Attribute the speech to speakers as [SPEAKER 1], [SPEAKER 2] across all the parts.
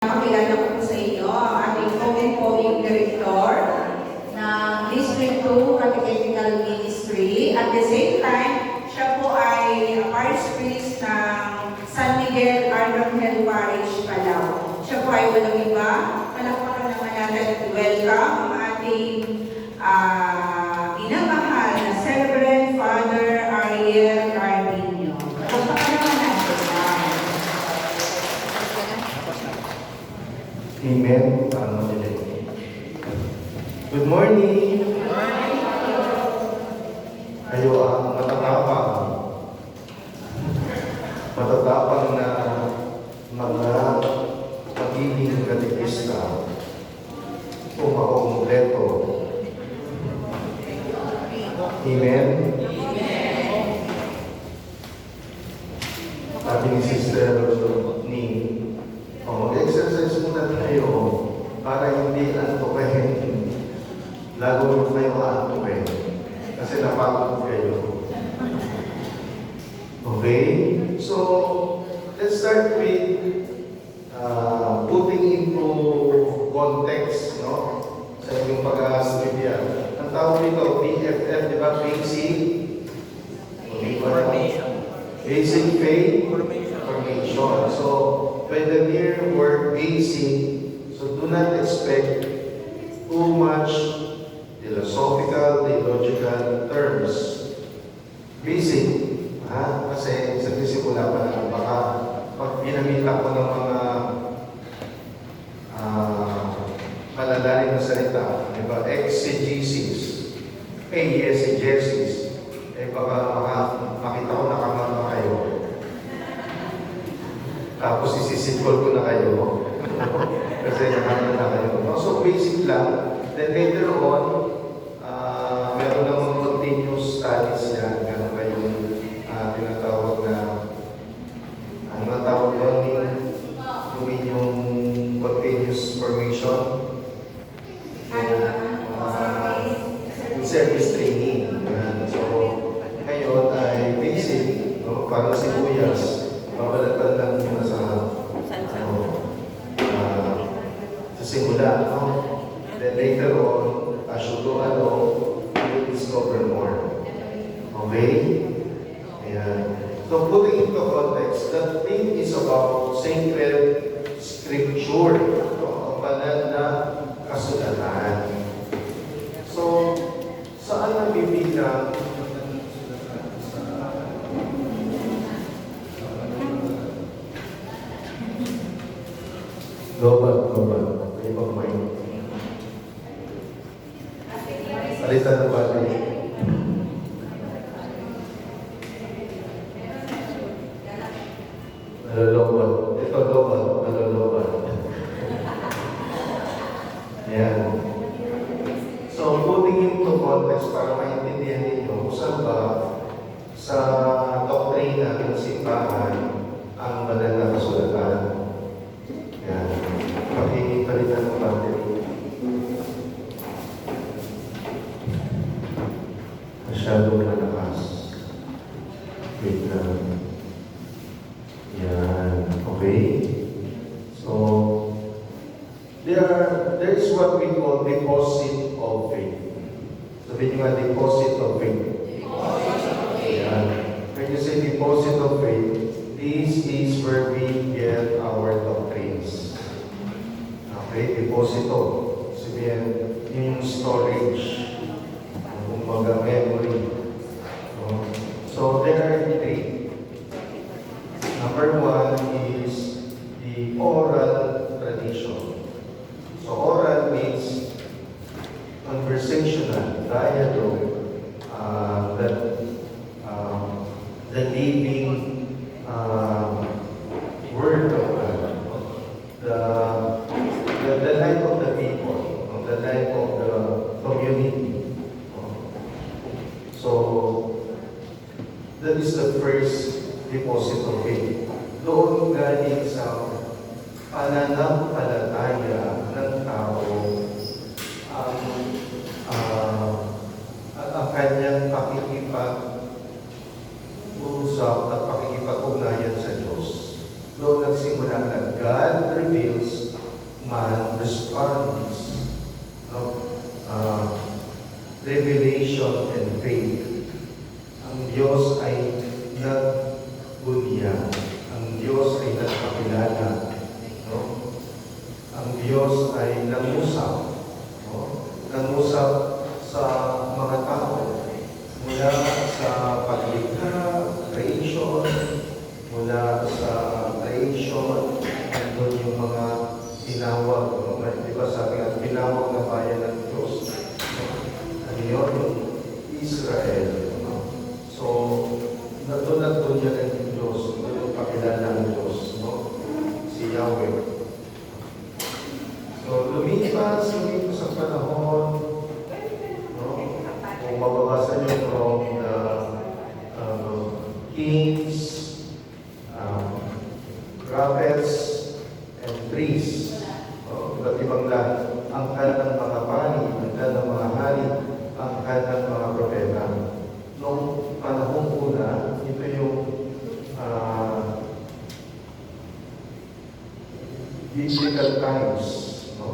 [SPEAKER 1] Pakilala ko po sa inyo ang ating Poging Director ng District 2 Catechetical Ministry. At the same time, siya po ay Parish Priest ng San Miguel Arcangel Parish, Calao. Siya po ay walang iba. Palakpakan naman natin at welcome ang ating minamahal na Celebrant Father Ariel Carpino. Palakpakan naman natin.
[SPEAKER 2] Amen. Good morning. Kayo ang matatapang na mga pagiging katekista o makompleto. Amen. Sabi ni Sister ni mag-exercise muna tayo para hindi antukin. Lalo kayo antukin. Kasi napagod kayo. Okay? So, let's start with putting into context, no? Sa inyong pag-aasibya. Ang tawag nito, BFF, di ba? Basic Formation. Basic Faith Formation. So, by the mere word basic, so do not expect too much philosophical, theological terms. Basic, kasi sa simula pa na baka pag pinamita ko ng mga malalalim na salita, di ba, exegesis, exegesis, baka makita ko nakamama kayo. Tapos isisipol ko na kayo kasi nakakita na kayo. So basic lang. Then later on, meron namang continuous studies yan. Meron kayong tinatawag na ang tawag doon yung continuous formation. Yung service training. So ngayon ay basic, para sibuyas. Babalatan lang muna sa simula. Then later on, as you go along, you will discover more. Okay? Ayan. So putting into context, the thing is about sacred scripture. Ang banal na kasulatan. So, saan ang bibilang global. May pagmain. Alitan na ba rin? Global. Ito global. Yan. So, putting into context para maintindihan ninyo kung saan ba sa doktrina ng simbahan ang banal na kasulatan. Yan. Pakipalitan ng battery. Masyadong malakas. Wait lang. Yan. Okay? So, there is what we call deposit of faith. Sabihin nyo nga, deposit of faith. Yan. When you say deposit of faith, this is where we get our doctrines. Okay, deposito. Sabihin, yung storage. Kumbaga, memory. So, there are three. Number one is the oral tradition. So, oral means conversational, dialogue, the living word of God, the life of the people, the life of the community. So, that is the first deposit of faith. Doon galing sa pananampalataya ng tao ang kanyang pakikipag-usap at pakikipag-ugnayan sa Diyos. Doon nagsimula na God reveals tradition, and faith. Ang Diyos ay nagbunyag. Ang Diyos ay nagpakilala. No? Ang Diyos ay nangusap. No? Nangusap sa mga tao. Mula sa paglikha, creation, mula sa creation, nandun yung mga tinawag. No? Di ba sabi nga, tinawag na bayan ng Diyos. Ano yun? Yung Israel. No? So, nandun niya ng Diyos. Nandun yung pakilala ng Diyos. No? Si Yahweh. So, lumipas ang panahon. No? Kung mababasa niyo from the kings, prophets, and priests. Iba't ibang lahat. Ang kanilang mga pani, ang kanilang mga hari, ang kanilang mga propeta. Noong panahon una, ito yung biblical times. No?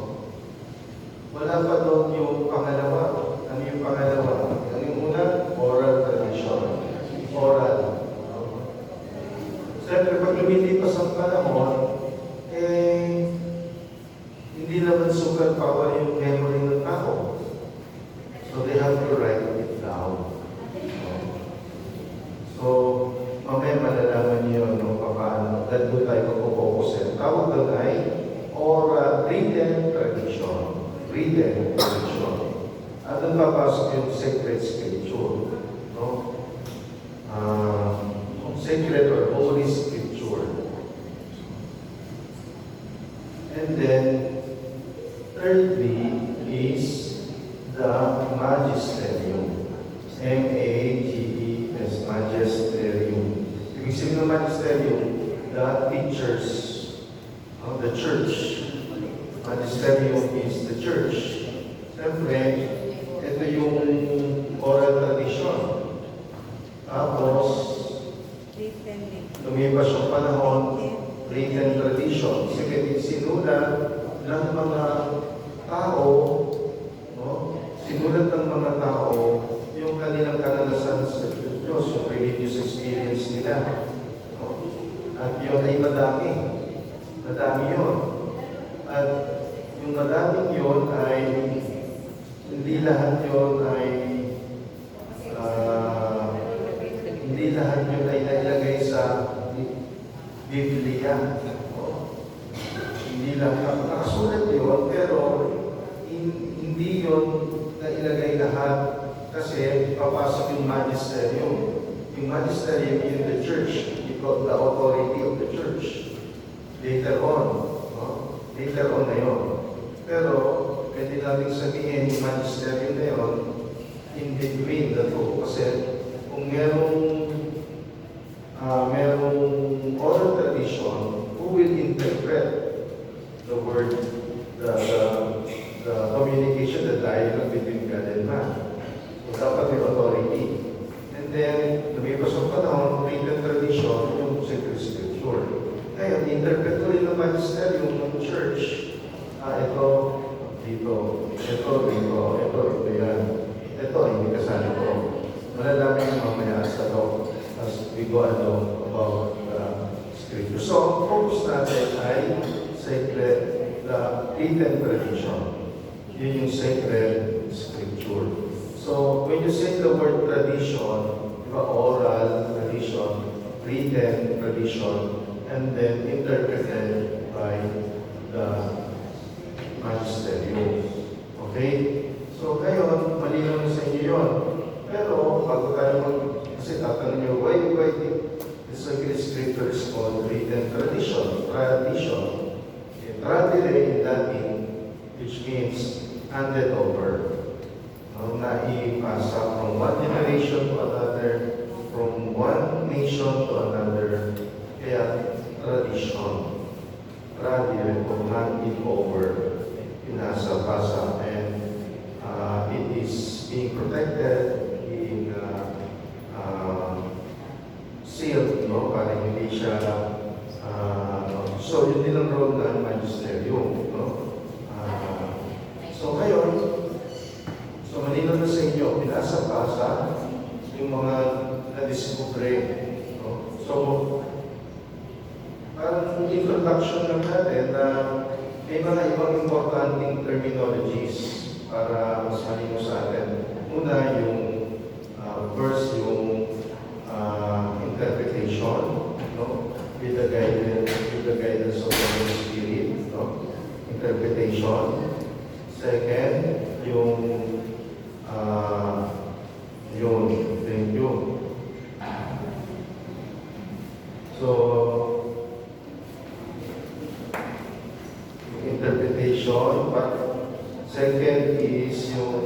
[SPEAKER 2] Wala pa doon yung pangalawa. Ano yung pangalawa? Ano yung una? Oral tradition. Oral. Siyempre, pag lumilipas ang panahon, hindi naman super power yung memory ng tao. So they have to write it down. So, mamaya malalaman niyo no, paano. Dahil doon tayo magpo-focus. Tawag doon ay oral written tradition. Written tradition. At doon papasok yung sacred scripture. No? Sacred or Holy Scripture. And then, thirdly is the magisterium. M-A-G-E-S, magisterium. Ibig sabihin ng magisterium, the teachers of the church. Magisterium is the church. Siyempre, ito yung oral tradition. Tapos, lumipas yung panahon, written tradition. Sige, sinulat ng mga tao, no? Sinulat ng mga tao yung kanilang karanasan sa Diyos, yung religious experience nila. No? At yun ay madami. Madami yun. At yung madaming yun ay hindi lahat yun ay hindi lahat yun ay nailagay sa Biblia. Hindi lang nakasulat yun, pero hindi yun nailagay lahat kasi papasok yung magisterium. Yung magisterium in the church, because the authority of the church. Later on, no? Later on na yun. Pero, pwede natin sabihin yung magisterium na yun in between the two. Kasi kung merong oral tradition, who will interpret the word, the communication, the dialogue between God and man. So, dapat may authority. And then, lumipas ang panahon, written tradition, yung sacred scripture. Ngayon, interpret ko rin ng magisterium ng church. Ito, dito, ito yan. Ito, hindi kasali ko. Malalaman yung mamaya sa to as we go along about scripture. So, ang focus natin ay sacred, the written tradition. Yun yung sacred scripture. So, when you say the word tradition, diba, oral tradition, written tradition, and then interpreted by the magisterium. Okay? So, ngayon, malinaw na sa inyo yun. Pero, bago tayo kasi tatanong nyo, why the sacred scripture is called written tradition? Tradition. Tradire in Latin, which means handed over. Naipasa from one generation to another, from one nation to another. Kaya, tradition. Tradire, kung handed over, pinasa-pasa, and it is being protected, being sealed, no? Para hindi siya so yun din ang role ng magisterium, no? So ngayon, so malinaw na sa inyo, pinasa pa may mga ibang importanteng terminologies para mas malino sa atin. Una, yung first, yung interpretation, no? With the guidance of the Holy Spirit, no? Interpretation. Second, yung thank you. So, interpretation, but second is yung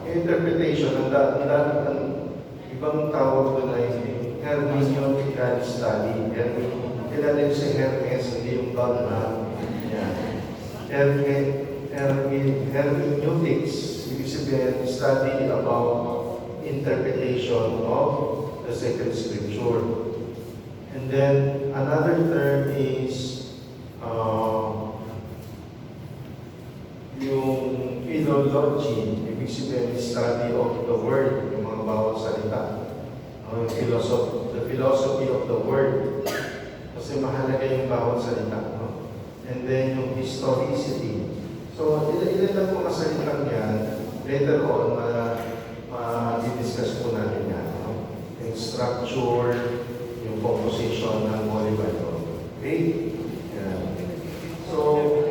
[SPEAKER 2] interpretation, ang ibang tawag doon ay hermeneutical study. Kilala yung si Hermes, hindi yung Batman. Hermeneutics, ibig sabihin, study about interpretation of the sacred scripture. And then another term is yung philology, ibig sabihin, study of the word, yung mga bawat salita. The philosophy of the word. Kasi mahalaga yung bawat salita. No? And then yung historicity. So, ilan lang mga salitang yan, later on, ma-discuss po natin yan. No? Yung structure, yung composition ng Holy Bible. Okay? Yan. So,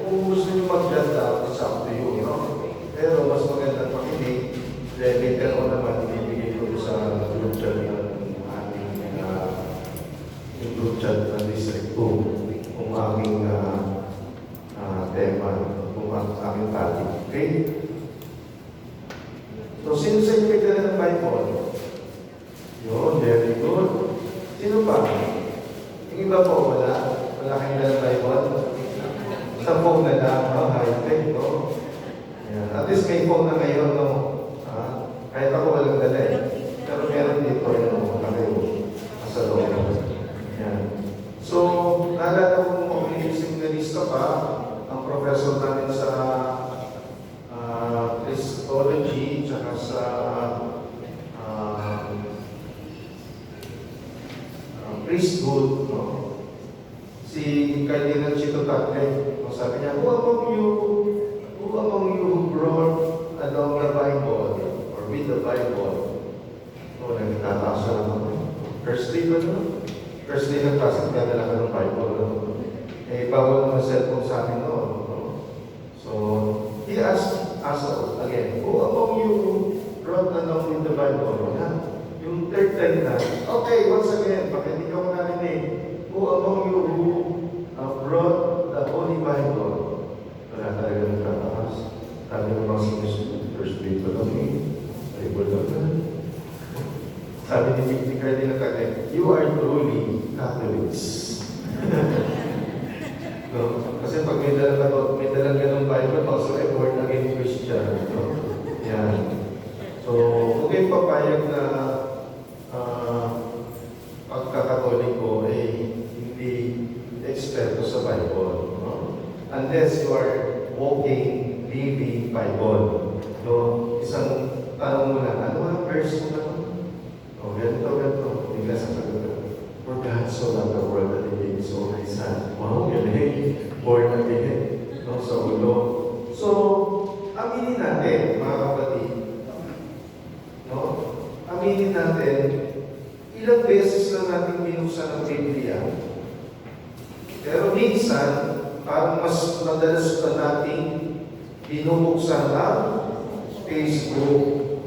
[SPEAKER 2] kung gusto nyo mag-ganda, it's up to you, no? Pero mas magandang makinig, then later on naman, ibibigay ko sa group chat ng ating yung group chat ng District 2, kung aming tema, kung aming topic. Okay? So, sino sa inyo may dala ng Bible? Yun, very good. Sino pa? Yung iba po, wala. Wala kayong dala ng Bible? Sa phone na lang, high-tech, no? Yan. At least may phone na ngayon, no? Kahit ako walang dala eh. Pero meron dito, yun, nasa loob. Yan. So, naalala ko kung seminarista pa, ang professor namin sa Christology, tsaka sa priesthood, no? Si Cardinal Chito Tagle, sabi niya, who among you who brought along the Bible or with the Bible? No, nagtatasa lang ako. First day ba no? First day nagtasa, kadala ka ng Bible. No? Eh, bawal naman cellphone sa amin noon. No? So, he asked us again, who among you brought along with the Bible? Yeah. Yung third time na, okay, once again, bakit hindi ka mo narinig? Who among you who brought the Holy Bible? Wala talaga nagtatakas. Sabi ng mga sinusunod, first day ko lang eh. Bible lang na. Sabi ni Victor Cardinal Tagle, you are truly Catholics. No? Kasi pag may dalang ganong Bible, also a born again Christian. No? Yan. So, kung kayo papayag na pagkakatoliko ay hindi eksperto sa Bible. No? Unless you are walking, living Bible. So, isang tanong mo lang, ano ang verse mo naman? O, ganito. Hindi ka sasagot. For God so loved the world that He gave His only Son. Wow, galing. Born again. No, sa ulo. So, aminin natin, mga kapatid. No? Aminin natin, ilang beses lang natin binuksan ang Biblia. Pero minsan, parang mas madalas pa natin binubuksan ang Facebook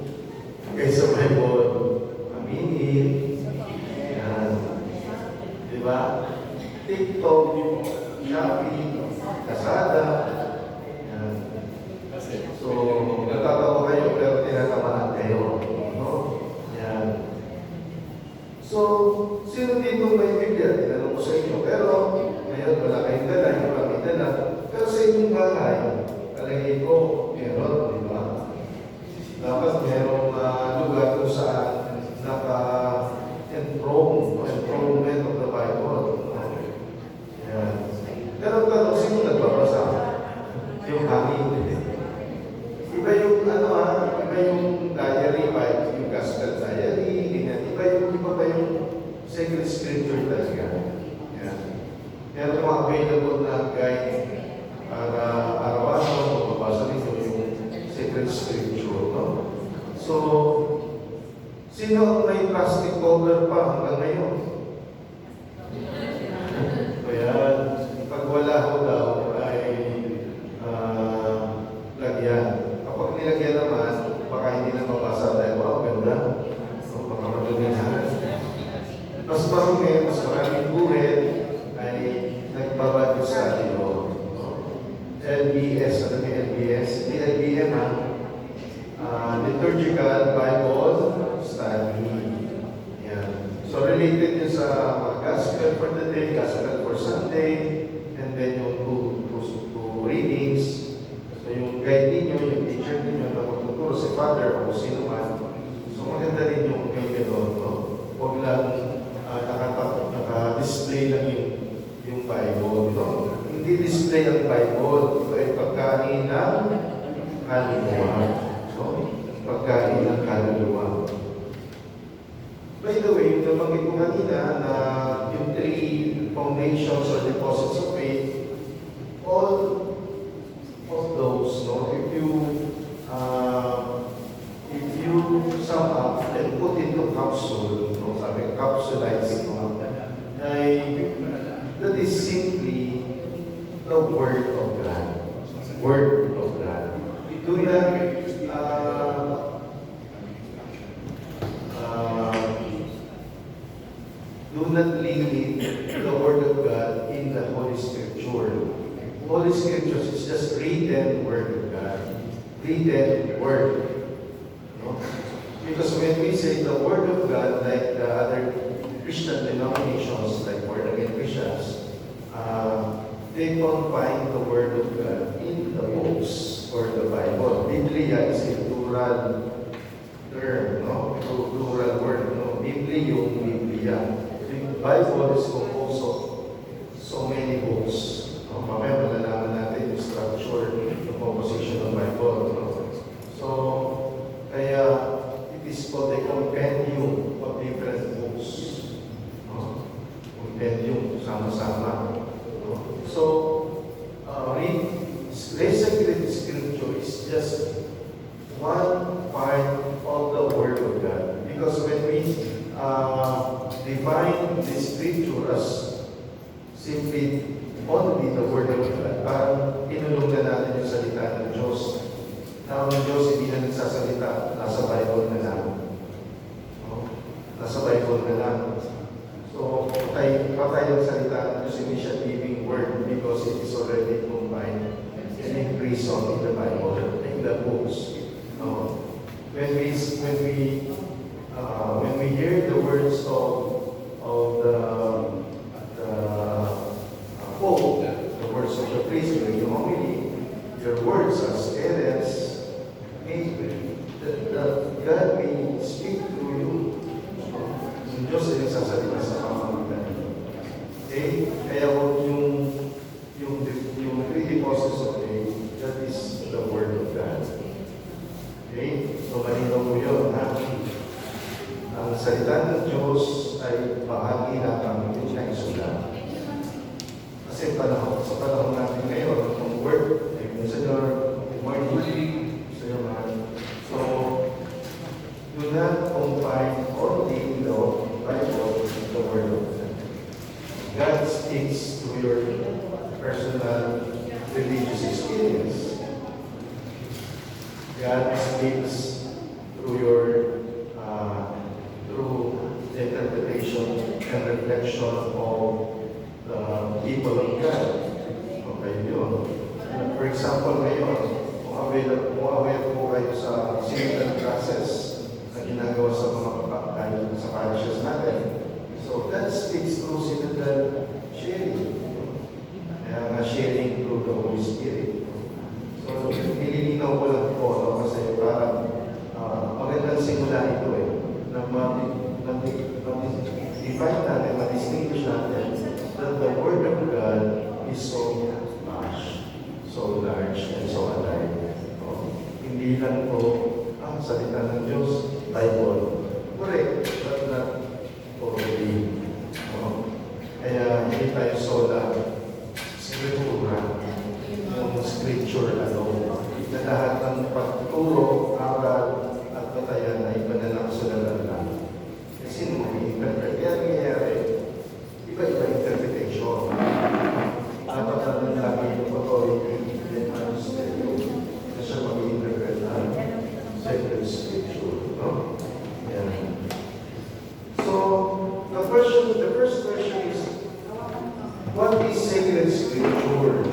[SPEAKER 2] kaysa Bible. Aminin. Yan. Diba? TikTok, Shopee, Lazada. Yan. So, natatawa kayo pero tinatamaan kayo. No? Yan. So, sino dito may Biblia? Tinanong ko sa inyo. Pero, ngayon wala kayong dala, yung kami dala. Pero sa inyong bahay, palagay ko, meron, di ba? Dapat merong lugar kung saan naka-enthronement of the Bible. Yan. Pero tanong, sino nagbabasa? Yung hangin. Iba yung iba yung diary, yung gospel diary, iba pa yung sacred scripture talaga. Yan. Meron mga available na LBS. Ano yung LBS? Hindi LBM ha. Liturgical Bible Study. Yan. So related yun sa Gospel for the day, Gospel for Sunday, and then yung two readings. So yung guide ninyo, yung teacher ninyo na magtuturo si Father o sino man. So maganda rin yung gano'n, no? Huwag lang naka-display lang yung Bible, no? Hindi display ang Bible. Ito ay pagkain ng kaluluwa. No? Pagkain ng kaluluwa. By the way, nabanggit ko kanina na yung three foundations or deposits of faith, all of those, no, if you sum up and put into capsule, no, sabi capsulize, no, that is simply the Word of God. Word of God. Do not limit the Word of God in the Holy Scripture. Holy Scriptures is just written Word of God. Written Word. No? Because when we say the Word of God, like the other Christian denominations, like born-again Christians, they confine the Word of God in the books or the Bible. Biblia is a plural term, no? Plural word, no? Biblia yung Biblia. The Bible is composed of so many books. No? Mamaya malalaman natin yung structure, yung composition ng Bible. No? So, kaya it is called a compendium of different books. No? Compendium, sama-sama. No? So, sacred scripture is just one part of the Word of God. Because when we define the scripture as simply only the Word of God, parang inulong na natin yung salita ng Diyos. Na ang Diyos hindi na nagsasalita, nasa Bible na lang. No? Nasa Bible na lang. So, patay ang salita ng Diyos, hindi siya living Word because it is already combined and imprisoned in the Bible, in the books. No? When we hear the words of the Pope, the words of the priest during the homily, your words as parents, that God may speak through you. Yung Diyos ay nagsasalita sa pamamagitan. Okay? Kaya huwag yung three deposits of faith, that is the Word of God. Okay? So, malinaw mo yun, ha? Ang salita ng Diyos ay bahagi na kami na isulat. Kasi sa panahon natin ngayon, ang Word, ay minsan yung morning, sa iyo man. So, do not confine only the Bible with the Word of God. God speaks to your personal religious experience. God speaks through your through the interpretation and reflection of the people of God. Okay, yun. For example, ngayon, kung aware po kayo sa synodal process na ginagawa sa mga sa parishes natin. So that speaks through synodal sharing. Kaya nga sharing through the Holy Spirit. So, nililinaw ko lang po, no? Kasi parang magandang simula ito na ma-define natin, ma-distinguish natin that the Word of God is so vast, so large, and so alive. No? Hindi lang po ang salita ng Diyos, Bible. Correct, but not totally. No? Kaya hindi tayo sola Scriptura, yung Scripture alone. Na lahat ng pagturo, aral, at batayan ay banal na kasulatan lang. Kasi mo i-interpret. Kaya nangyayari, iba-iba interpretation. Dapat natin lagi yung authority and understanding na siya mag-i-interpret ng sacred Scripture. No? Yan. So, the first question is, what is sacred Scripture?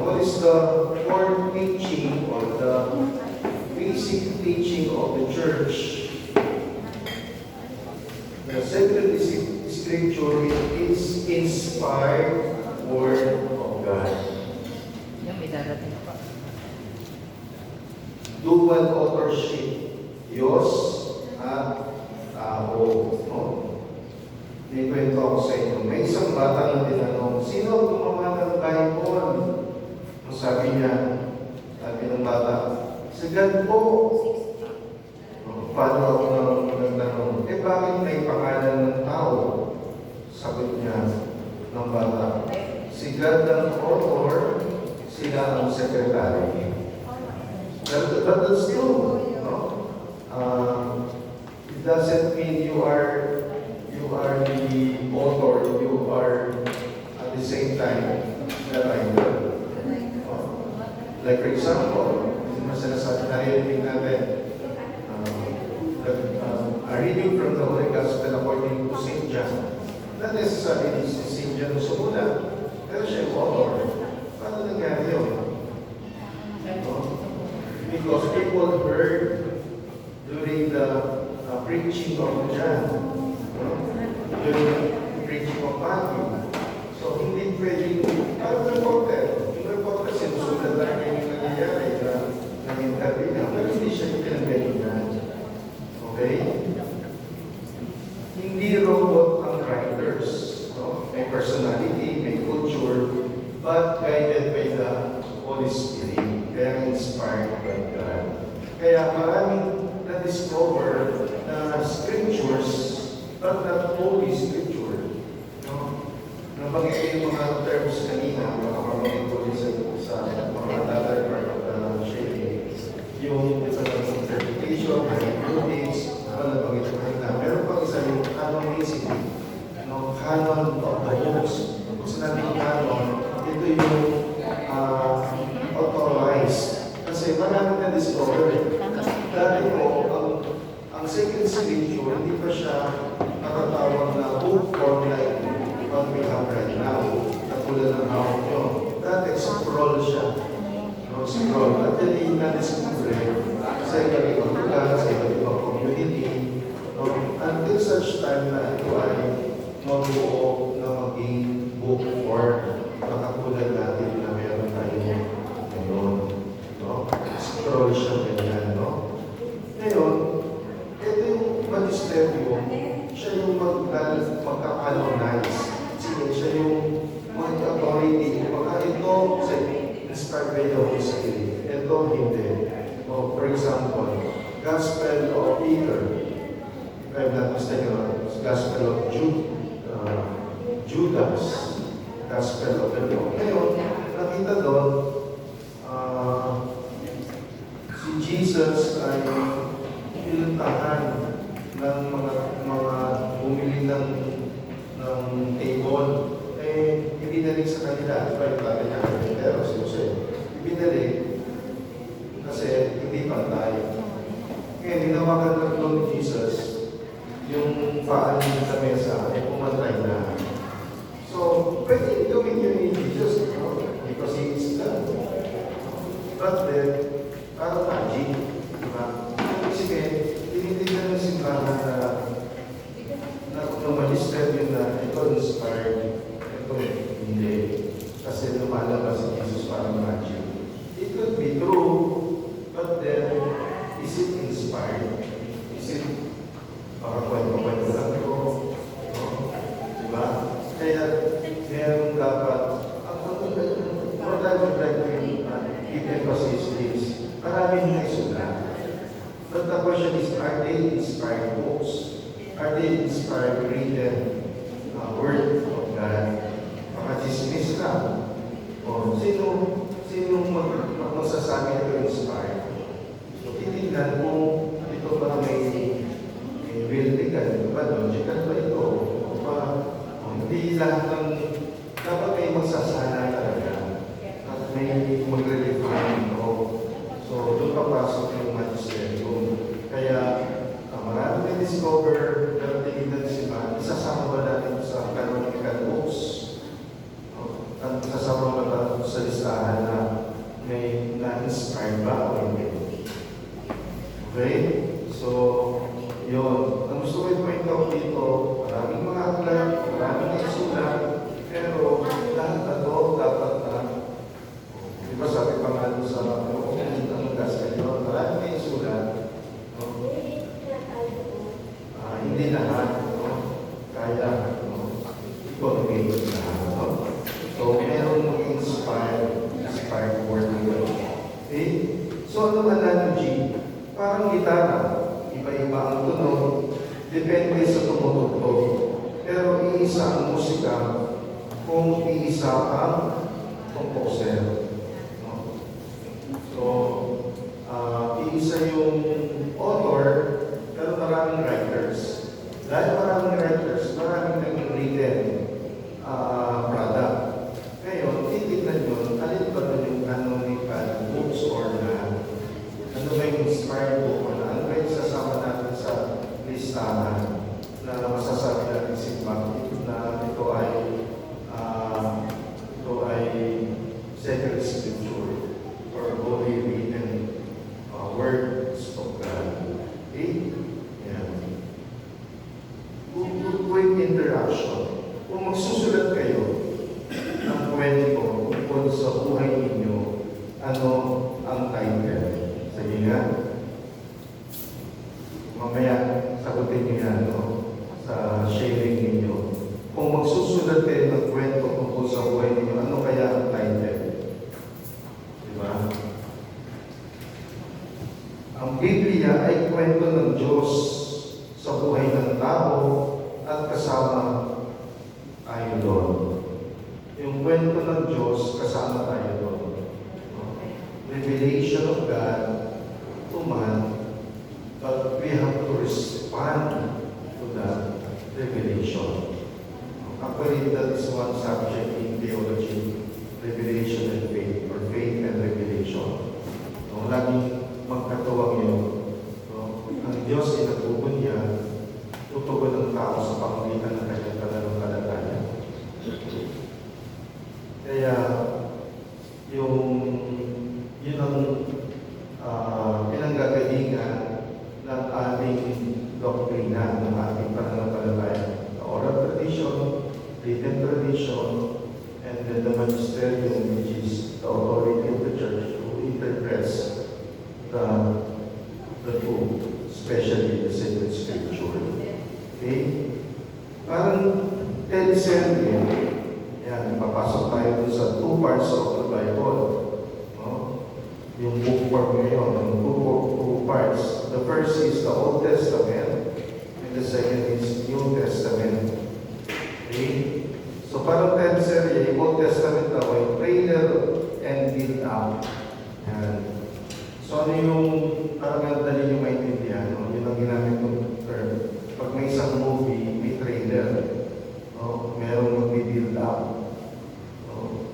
[SPEAKER 2] What is the core teaching or the basic teaching of the church. The sacred scripture is inspired word of God.
[SPEAKER 3] Yung may darating pa.
[SPEAKER 2] Dual authorship, Diyos at tao. No? May kwento ako sa inyo. May isang bata na tinanong, sino gumawa ng Bible? Ang sabi ng bata, si God po. Paano ako nagtanong, bakit may pangalan ng tao? Sagot niya ng bata, si God ang author, sila ang secretary. But still, no? It doesn't mean you are the author, you are at the same time the writer. Like for example, yung sinasabi naririnig natin, a reading from the Holy Gospel according to St. John. Not necessarily si St. John sumulat, pero siya yung author. Paano nangyari yun? Because people heard during the preaching of John, during the preaching of Matthew. So hindi pwedeng, parang reporter. Yung reporter sinusulat lang yung nangyayari na interview niya, pero hindi siya pinagalingan. Okay? Hindi robot ang writers. No? May personality, may culture, but guided by the Holy Spirit. Kaya inspired by God. Kaya maraming na-discover na scriptures, but not only scripture. No? Nabanggit ko yung mga terms kanina, makapabanggit ko din sa mga other part of the sharing. Yung interpretation, hermeneutics, nabanggit ko kanina. Meron pang isa yung canonicity. Canon of the books. Kung sinabing canon, ito yung authorized. Kasi marami na discover. Dati po, ang sacred scripture, hindi pa siya nakatawag na book form like what we have right now. Katulad ng hawak nyo. Dati, scroll siya. Scroll. At yan yung na-discover sa iba't ibang lugar, sa iba't ibang community. Until such time na ito ay mabuo na maging book form na katulad natin na meron tayo ngayon. Scroll siya ganyan, no? Ngayon, ito yung magisterium, siya yung magka-canonize. Sige, siya yung mag-authority. Baka ito, inspired by the Holy Spirit. Ito, hindi. For example, Gospel of Peter. If I'm not mistaken, Gospel of Judas. Gospel of the Lord. Ngayon, nakita doon, si Jesus ay pinuntahan ng mga bumili ng table. Ibinalik sa kanila. Di ba yung tatay niya pero si Jose? Ibinalik kasi hindi pantay. Ngayon, hinawakan ng Lord Jesus yung paan sa mesa ay pumantay na. So, pwede gawin yun ni Jesus, because he is God. But then, parang magic, di ba? Sige, tinitignan ng simbahan na umalis yun na ito inspired, ito hindi. Kasi lumalabas si Jesus parang magic. It could be true, but then, is it inspired? Is it kwento-kwento lang ito? Diba? Kaya, meron dapat, what I would like to give emphasis is, maraming naisulat. But the question is, are they inspired books? Are they inspired written word of God? Makachismis lang. O, sino magsasabi ito inspired? So, titignan kung ito ba may realical, ito ba logical ba ito? O ba, hindi lahat ng, dapat may magsasala talaga. At may magre-refine ito. So, doon papasok yung magisterium. Kaya, marami na discover, pero tingin sila, isasama ba natin sa canonical books? Isasama ba natin sa listahan na So, ang analogy, parang gitara, iba-iba ang tunog, depende sa tumutugtog. Pero iisa ang musika kung iisa ang composer. No? So, iisa yung author, pero maraming writers. Dahil maraming writers, maraming naging written product. Ngayon, titignan yun, alin ba doon yung canonical books or na ano ba yung inspired book or na ano ba yung sasama natin sa listahan na masasabi natin si Bakit na ito ay sacred scripture or holy written words of God. Okay? Yan. Quick interaction. Kung magsusulat kayo ng kwento tungkol sa buhay ninyo, ano ang title? Sige nga. Mamaya, sagutin niyo yan, no? Sa sharing ninyo. Kung magsusulat kayo ng kwento tungkol sa buhay ninyo, ano kaya ang title? Diba? Ang Biblia ay kwento ng Diyos sa buhay ng tao at kasama tayo doon. Yung kwento ng Diyos, kasama tayo doon. Revelation of God to man, but we have to respond to that revelation. Actually, that is one subject in theology, revelation and faith, or faith and revelation. No, laging magkatuwang yun. No? Ang Diyos ay nagbubunya, tutugon ng tao sa pamagitan ng kanyang pananampalataya. Kaya, yun ang pinanggagalingan ng ating doktrina, ng ating pananampalataya. The oral tradition, written tradition, and then the magisterium, which is the authority of the church who interprets the two, especially the sacred scripture. Okay? Parang teleserye, yan, papasok tayo dun sa two parts of the Bible. No? Yung book form ngayon, yung two parts. The first is the Old Testament, and the second is New Testament. Okay? So parang teleserye, yung Old Testament daw ay trailer and build up. Yan. So ano yung parang dali yung maintindihan, no? Yun ang ginamit kong term. Pag may isang movie, may trailer, no? Merong mag-build up. No?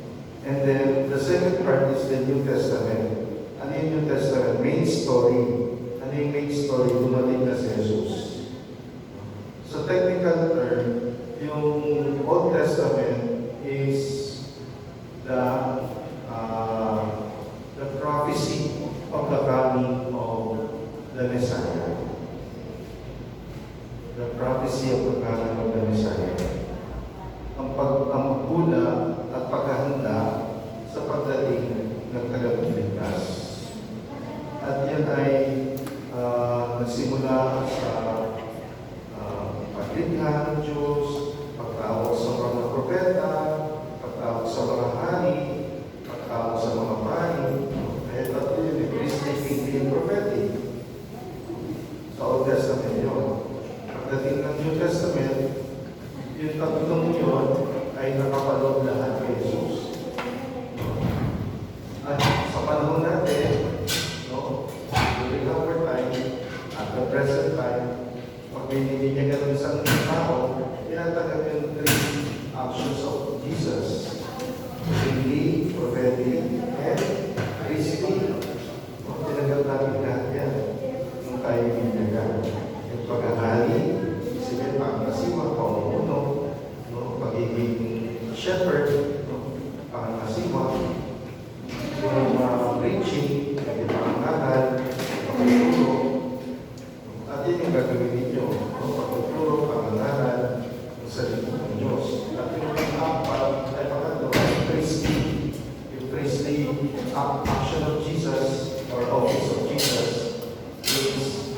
[SPEAKER 2] And then, the second part is the New Testament. Ano yung New Testament? Main story. Ano yung main story? Dumating na si Jesus. Sa technical term, yung Old Testament is the prophecy of the coming of the Messiah. The prophecy of the coming of the Messiah. Ang paghula at paghahanda sa pagdating ng tagapagligtas. At yan ay nagsimula sa paglikha ng Diyos, pagtawag sa mga propeta, pagtawag sa mga hari, pagtawag sa mga pari. Kaya tatlo yun, Christian, King, prophetic. Sa Old Testament yun. Pagdating ng New Testament, yung tatlong yun ay nakapaloob lahat kay Jesus. At sa panahon natin, no, during our time, at the present time, pag may nilibigyan ka ng isang tao, tinatagap yung three actions of Jesus. Kingly, prophetic, and priestly. Tinagap natin lahat yan nung tayo binyagan. Yung paghahali, isipin, pangasiwa, pamumuno, no, pagiging shepherd, no, pangasiwa, yung preaching, yung pangangaral, pagtuturo. At yun yung gagawin ninyo, no, pagtuturo, pangangaral, ng salita ng Diyos. At yung pang-apat ay pangatlo, priestly. Yung priestly action of Jesus or office of Jesus is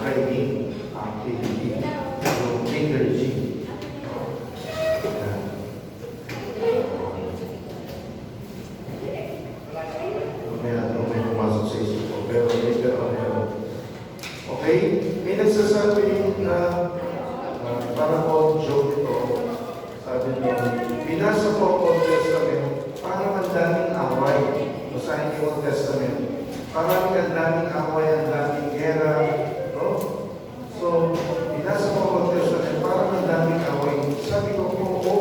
[SPEAKER 2] praying activity, yung liturgy. May pumasok sa isip may nagsasabi na para po joke ito. Sabi niya, binasa po ang Old Testament, parang ang daming away. Basahin yung Old Testament. Parang ang daming away, ang daming gera. No? So, binasa po ang Old Testament, parang ang daming away. Sabi ko po, oo,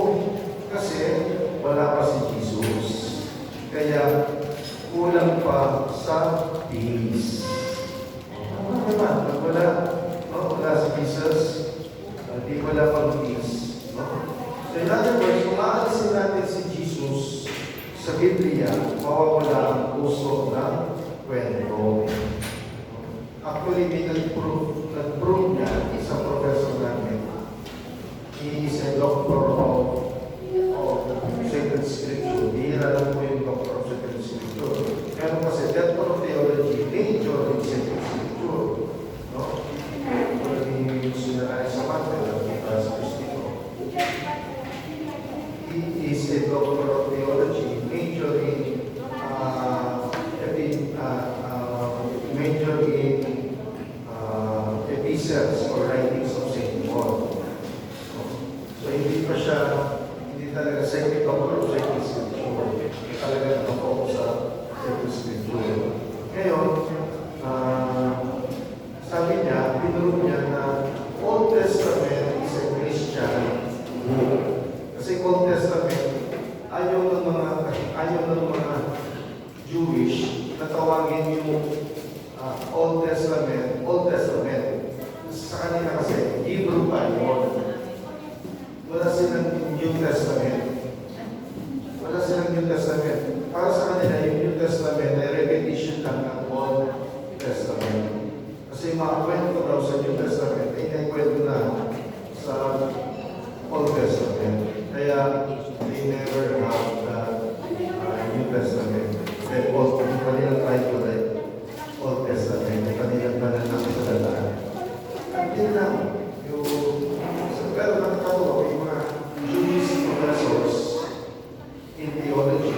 [SPEAKER 2] kasi wala pa si Jesus. Kaya, kulang pa sa peace. Ano naman? Wala. No? Wala si Jesus. Di wala pang peace. No? So in other words, kung aalisin natin si Jesus sa Biblia, mawawala ang puso ng kwento. Actually, may nag-prove niya, isang professor namin. He is a doctor of Sacred Scripture. Bihira lang po yung doctor of Sacred Scripture. Pero kasi doctor of theology, major in Sacred Scripture. No? Yung sinaraay sa Matthew, sa Kristito. He is a doctor of theology, major in epistles or writings of St. Paul. So hindi pa siya, hindi talaga second doctor of Sacred Scripture. Talaga nakafocus sa Sacred Scripture. Ngayon, sabi niya, pinuro niya na Old Testament is a Christian book. Kasi Old Testament, ayaw ng mga Jewish na tawagin yung Old Testament. Sa kanila kasi, Hebrew Bible. Wala silang New Testament. Para sa kanila, yung New Testament ay repetition lang ng Old Testament. Kasi yung mga kwento daw sa New Testament ay naikwento na sa Old Testament. Kaya they never have the New Testament. Kaya yung kanilang title ay Old Testament. Yung kanilang banal na kasalanan. Hindi lang. Pero nakakatawa yung mga Jewish professors in theology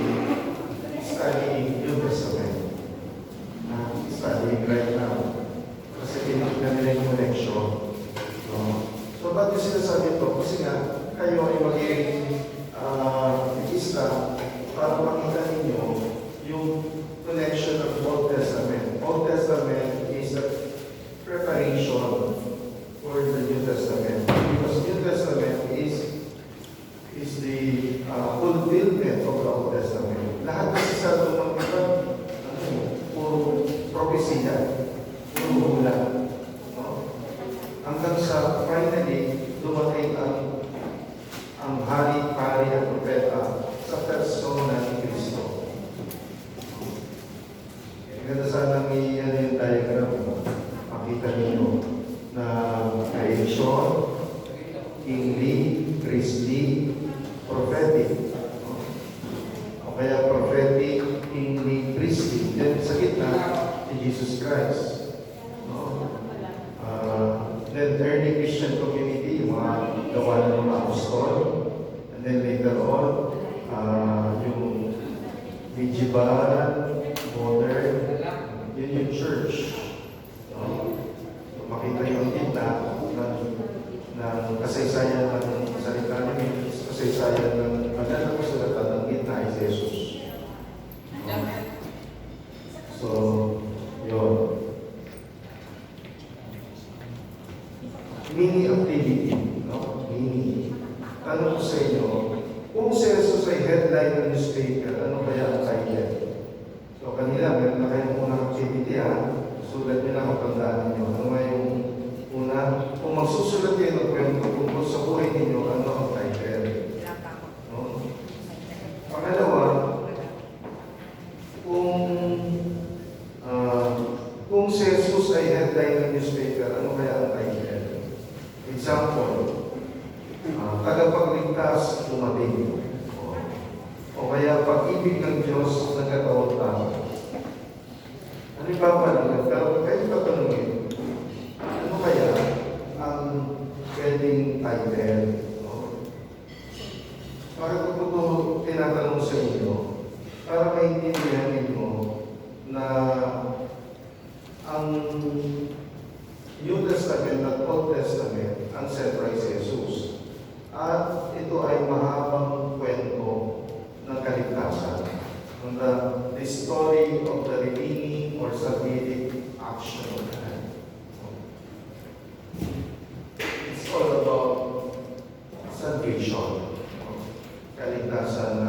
[SPEAKER 2] studying New Testament. Studying right now. Kasi pinagyan nila yung connection. No? So, ba't yung sinasabi ito? Kasi nga, kayo ay magiging isa para makita ninyo yung connection of Old Testament. Old Testament is the preparation for the New Testament. Because New Testament is the fulfillment of the Old Testament. Lahat kasi sa tumang puro propesya. Hula. No? Hanggang sa finally, dumating ang hari-hari at propeta sa persona ni Kristo. Ganda sana yung diagram. Makita ninyo na creation, kingly, priestly, prophetic. O kaya prophetic, kingly, priestly. Then sa gitna, si Jesus Christ. Then early Christian community, yung mga gawa ng mga apostol. And then later on, yung medieval, modern, yun yung church. Makita yung gitna ng kasaysayan ng salita ni Jesus, kasaysayan ng magandang kasulatan ng gitna ay Jesus. So, yun. Mini activity, no? Mini. Tanong ko sa inyo, kung si Jesus ay headline ng newspaper, ano kaya ang title? So, kanila, meron na kayong unang activity, sulat nyo na kapandaan ninyo. Ano nga yung una? Kung magsusulat kayo ng kwento tungkol sa buhay ninyo, ano ang title? No? Pangalawa, kung si Jesus ay headline ng newspaper, ano kaya ang title? Example, tagapagligtas dumating. O kaya pag-ibig ng Diyos na katawang tao. Halimbawa lang, pero kayo tatanungin, ano kaya ang pwedeng title? Bakit ko ito tinatanong sa inyo? Para maintindihan ninyo na ang New Testament at Old Testament, ang sentro ay si Jesus. At ito ay mahabang kwento ng kaligtasan. The story of the redeeming or salvific action of God. It's all about salvation. Kaligtasan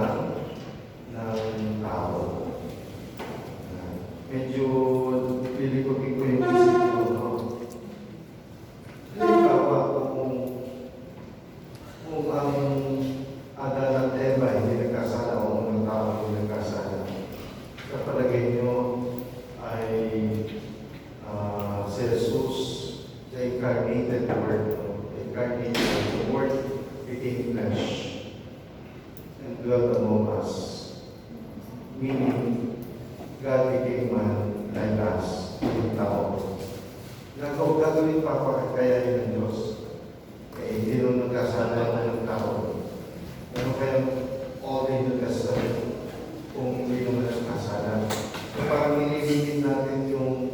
[SPEAKER 2] ng tao. Medyo lilipagin ko yung isip ko. Halimbawa, kung ang Adan at Eva hindi nagkasala o ang tao hindi nagkasala, sa palagay nyo ay si Jesus, the incarnated Word, the Word became flesh and dwelt among us. Meaning, God became man like us, yung tao. Gagawin pa kaya ng Diyos. Eh, hindi nung nagkasala ng tao. Ano kaya all in the Testament kung hindi naman nagkasala? So parang nililingin natin yung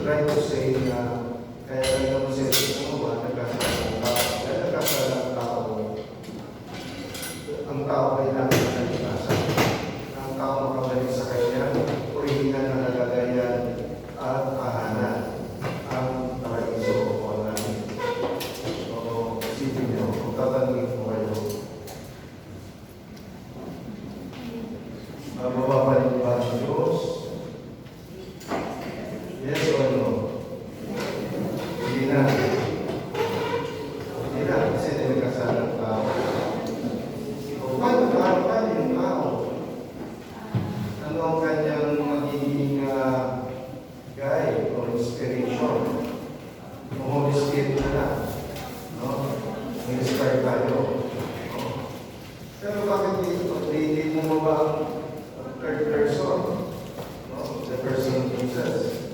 [SPEAKER 2] try to say na kaya lang naman siya kung ba nagkasala ng tao. Kaya nagkasala ng tao. Ang tao kailangan na nagkasala. Ang tao makabalik sa kanya, original na nalagayan at tahanan ang paraiso o namin. So, isipin niyo, kung tatanungin ko kayo, mababaling ba ang Diyos? Yes or no? Hindi na. Hindi na, kasi nagkasala ng tao. Paano yung tao? Ano ang kanyang magiging guide or inspiration? Kung Holy Spirit na, no? Inspire tayo. No? Pero bakit hindi mo ba ang third person? No? The person of Jesus.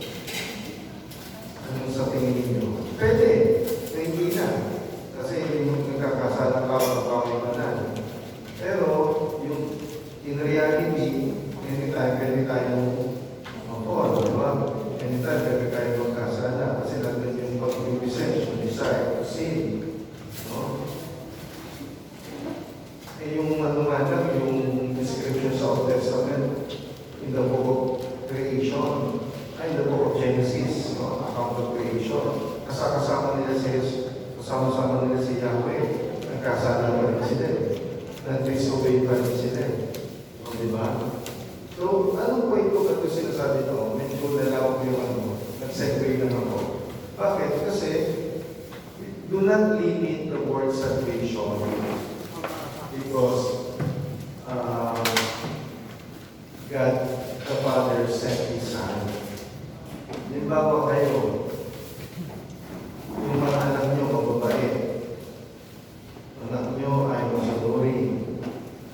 [SPEAKER 2] Anong sa tingin ninyo? Pwede. Hindi na. Kasi hindi mo nagkakasala ka o kawimanan. Pero, yung in reality, anytime pwede tayong mag-fall, di ba? Anytime pwede tayong magkasala kasi natin yung pag-represent, yung desire to sin. No? Eh, yung ano nga lang, yung description sa Old Testament, in the book of creation, ay, in the book of Genesis, no? Account of creation, kasama nila si Jesus, kasama nila si Yahweh, nagkasala pa rin sila. Nag-disobey pa rin sila. O, di ba? So, anong point ko ito sinasabi ito? Medyo nalawag yung nag-segue lang ako. Bakit? Kasi, do not limit the word salvation because God, the Father, sent His Son. Limbawa kayo, yung mga anak nyo mababait, anak nyo ay masaduri.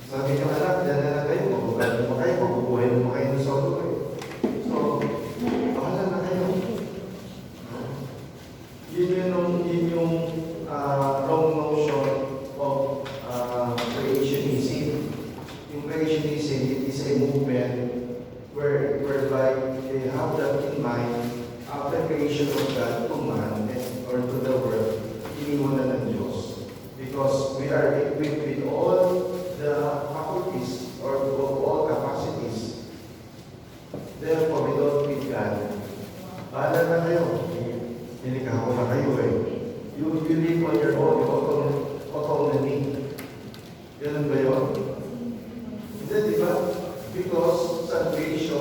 [SPEAKER 2] Sabi nyo, anak, dyan na kayo, mabubuhay mo kayo, mabubuhay mo kayo ng saduri. So, bahala na kayo. Yun yung wrong notion of creationism. Yung creationism, it is a movement whereby they have that in mind after creation of God to man or to the world, iniwanan ng Diyos. Because we are equipped with all the faculties or all capacities. Therefore, we don't need God. Bahala na kayo. Nilikha ko na kayo eh. You live on your own, autonomy. Ganun ba yun? Hindi, di ba? Because salvation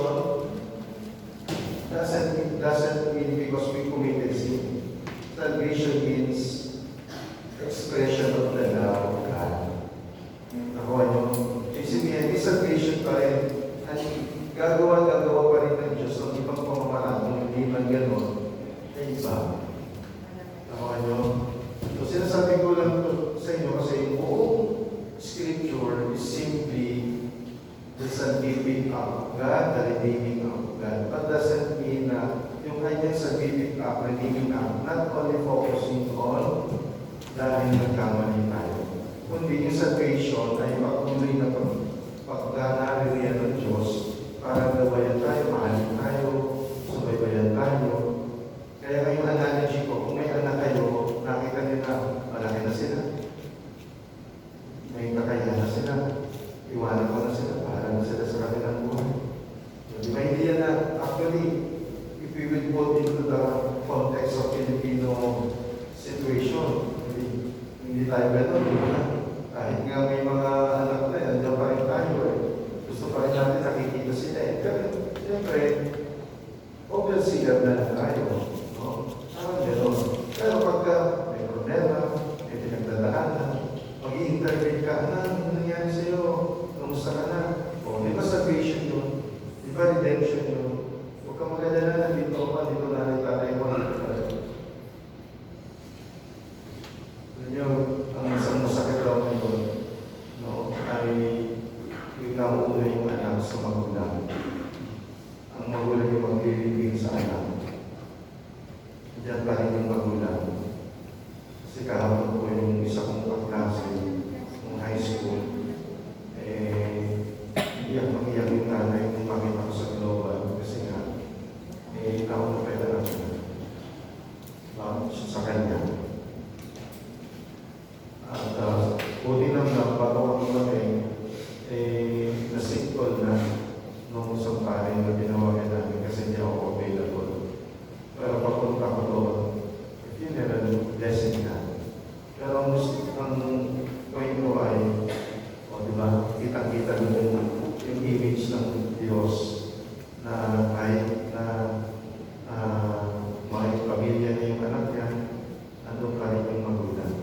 [SPEAKER 2] doesn't mean because we committed sin. Salvation means expression of the love of God. Nakuha nyo? Isipin, may salvation pa rin. At gagawa pa rin ng Diyos ng ibang pamamaraan kung hindi man gano'n. Ay iba. Nakuha nyo? So sinasabi ko lang sa inyo kasi yung buong scripture is simply the salvific act of God, the redeeming act of God. But doesn't mean na yung kanyang salvific act, redeeming act, not only focusing on dahil nagkamali tayo. Kundi yung salvation ay patuloy na pagdanari riyan ng Diyos para gawayan tayo, mahalin tayo, subaybayan tayo. Kaya yung analogy yan na, actually, if we will put into the context of Filipino situation, hindi tayo beto, di ba? Kahit nga may mga anak na, nandiyan pa rin tayo eh. Gusto pa rin natin nakikita sila eh. Pero, siyempre, overseer na lang tayo. No? Parang gano'n. Pero pagka may problema, may pinagdadaanan, mag-i-intervene ka, ano nangyari sa'yo? Kamusta ka na? O, di ba salvation yun? Di ba redemption yun? Huwag ka mag-alala, dito na rin tatay mo. Ang isang masakit daw nito, no, ay yung nauna yung anak sa magulang. Ang magulang yung maglilibing sa anak. Diyan pa rin yung magulang. Kasi kahapon ko yung isa kong kaklase, ng high school, iyak yung nanay kung makita ko sa global. Kasi nga, nauna pa yung anak niya. Sa kanya. At buti lang na bago kami kami, na-signal na nung isang pare na tinawagan namin kasi hindi ako available. Pero papunta ko doon, funeral blessing na. Pero ang point ko ay, di ba, kitang-kita yung image ng Diyos na kahit na mga pamilya niya yung anak niya, nandun pa rin yung magulang.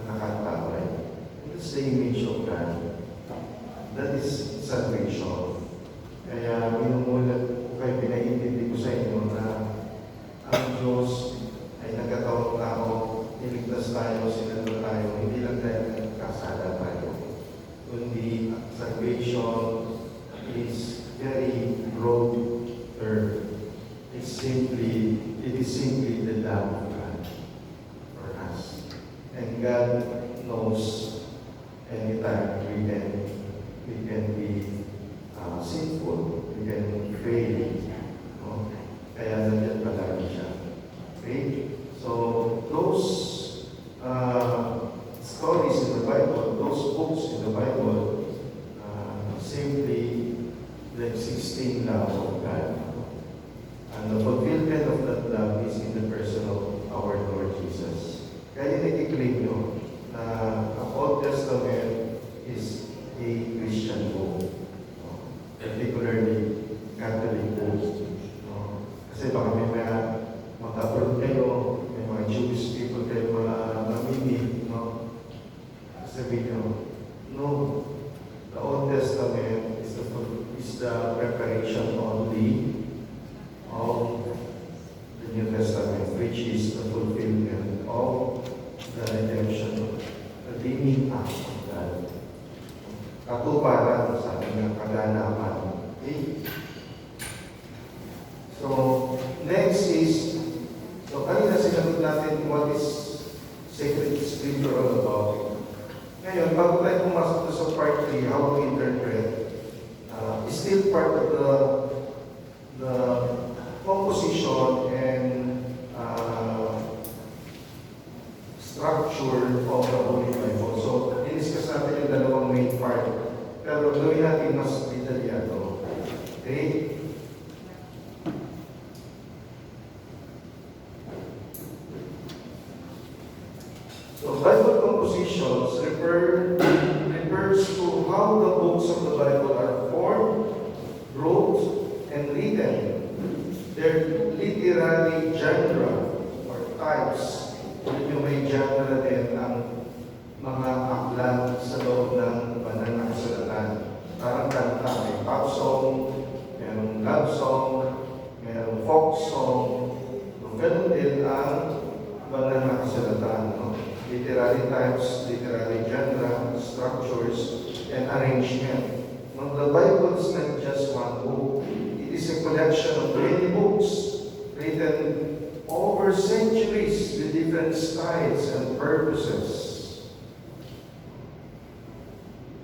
[SPEAKER 2] Nakakatawa. It's the image of God. That is salvation. Kaya minumulat ko kayo, pinaintindi ko sa inyo na ang Diyos ay nagkatawang tao, niligtas tayo, sinalo tayo, hindi lang dahil nagkasala tayo. Kundi salvation is very broad term. It is simply the love of God for us. And God knows anytime we can be sinful, we can fail. No? Kaya nandiyan palagi siya. Okay? So, those stories in the Bible, those books in the Bible, simply the existing love of God. And the fulfillment of that love is in the person of our Lord Jesus. Kaya nag-claim nyo na ang Old Testament is a Christian book. Particularly Catholic book. Kasi baka may mga mag-abroad kayo, may mga Jewish people kayo mamimig. Sabihin nyo, no, the Old Testament is the preparation only of the New Testament, which is the fulfillment of the redemption, the redeeming act of God. Katuparan sa ating kaganapan. Okay? So, next is, kanina sinagot natin what is sacred scripture all about. Ngayon, bago tayo pumasok sa part 3, how to interpret, is still part of the composition and structure of the Holy Bible. So, diniscuss natin yung dalawang main part. Pero gawin natin mas detalyado. Okay? So, Bible compositions refers to how the books of the Bible are formed, wrote, and written. Their literary genre or types. Medyo may genre din ang mga aklat sa loob ng banal na kasulatan. Parang kanta, may pop song, mayroong love song, mayroong folk song. Ganun din ang banal na kasulatan. No? Literary types, literary genre, structures, and arrangement. No, the Bible is not just one book. It is a collection of many books written over centuries with different styles and purposes.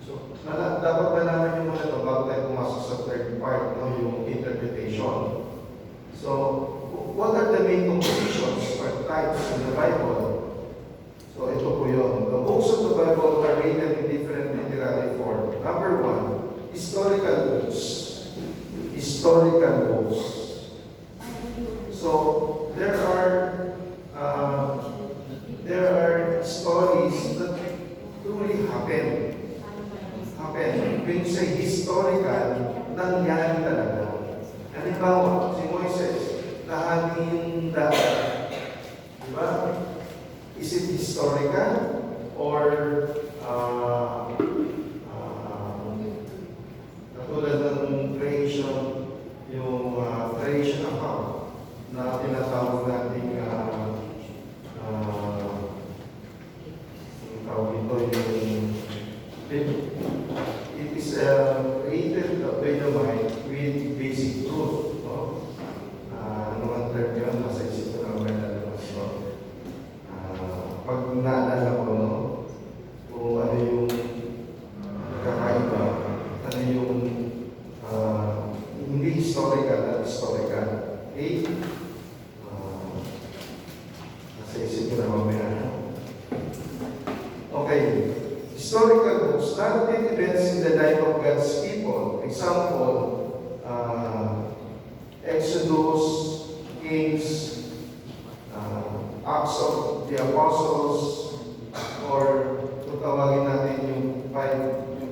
[SPEAKER 2] So, dapat malaman nyo muna ito bago tayo pumasok sa third part, no, yung interpretation. So, what are the main compositions or types in the Bible? So, ito po yun. The books of the Bible are written in different literary form. Number one, historical books. historical books. So there are stories that truly happen. When you say historical, nangyari talaga. Halimbawa, si Moises, nahagi yung dagat. Diba? Is it historical? Or katulad ng creation, yung creation account na tinatawag natin yung tawag ito yung it is created by the mind with basic truth. No? Ano ang term yun? Nasa isip ko lang may lalabas. So, pag naalala ko, no? Kung ano yung kakaiba, ano yung hindi historical at historical. Okay? Nasa isip ko na mamaya. Okay. Historical books narrate events in the life of God's people. Example, Exodus, Kings, Acts of the Apostles, or kung tawagin natin yung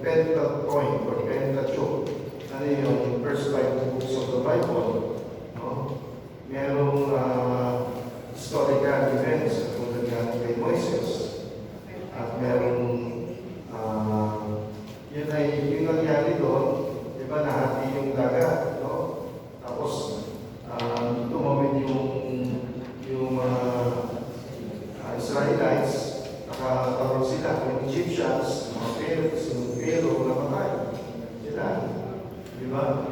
[SPEAKER 2] Pentateuch or Pentateuch. Ano yung first 5 books of the Bible? No? Merong historical events tulad nga kay Moises. At merong yun ay yung nangyari doon, di ba, nahati yung dagat, no? Tapos tumawid yung Israelites, nakataroon sila, yung Egyptians, mga Pharaoh, namatay sila, di ba?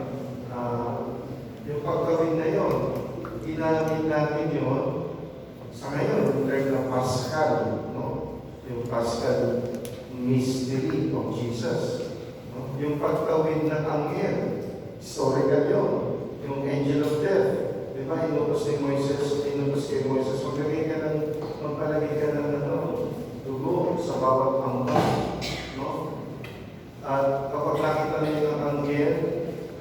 [SPEAKER 2] Yung pagkawin na yun, ginamit natin yun sa ngayon, yung term na Paschal, no? Yung Paschal mystery of Jesus. No? Yung pagtawid ng anghel, historical yun. Yung angel of death. Di ba, inutos kay Moises, magpalagay ka ng dugo sa bawat ambag. No? At kapag nakita niyo ng anghel,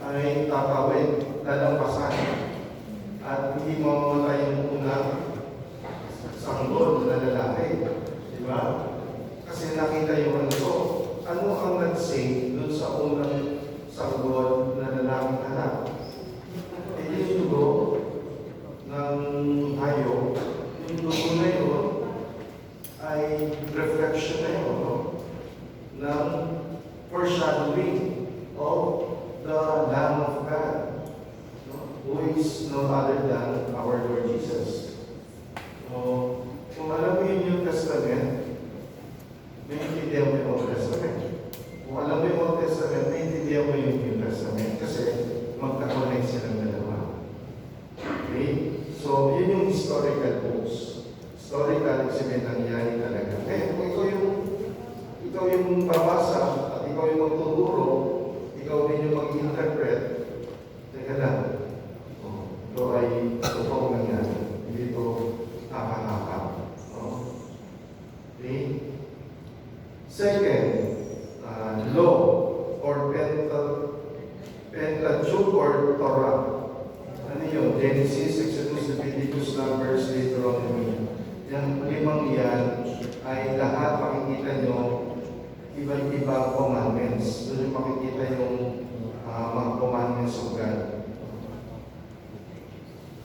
[SPEAKER 2] ay tatawid, lalampasan. At hindi mamamatay yung unang sanggol na lalaki. Di ba? Kasi nakita yung ano ang nag-save dun sa unang sanggol na lalaking anak? Yung dugo ng hayop, yung dugo na yun ay reflection na yun, no? Ng foreshadowing of the Lamb of God, no? Who is no other than our Lord Jesus. So, kung alam mo yung New Testament, may intindihan mo yung Old Testament. Kung alam mo yung Old Testament, may intindihan mo yung New Testament kasi magka-connect silang dalawa. Okay? So, yun yung historical books. Historical, kasi nangyari talaga. Kung ikaw yung babasa at ikaw yung magtuturo, ikaw din yung mag-interpret, teka lang, ito ay totoong nangyari. Hindi ito nakakakap. Okay? Second, law or Pentateuch or Torah. Ano yun? Genesis, Exodus, Leviticus, Numbers, Deuteronomy. Yung 5 yan ay lahat makikita nyo iba't ibang commandments. Doon yung makikita yung mga commandments of God.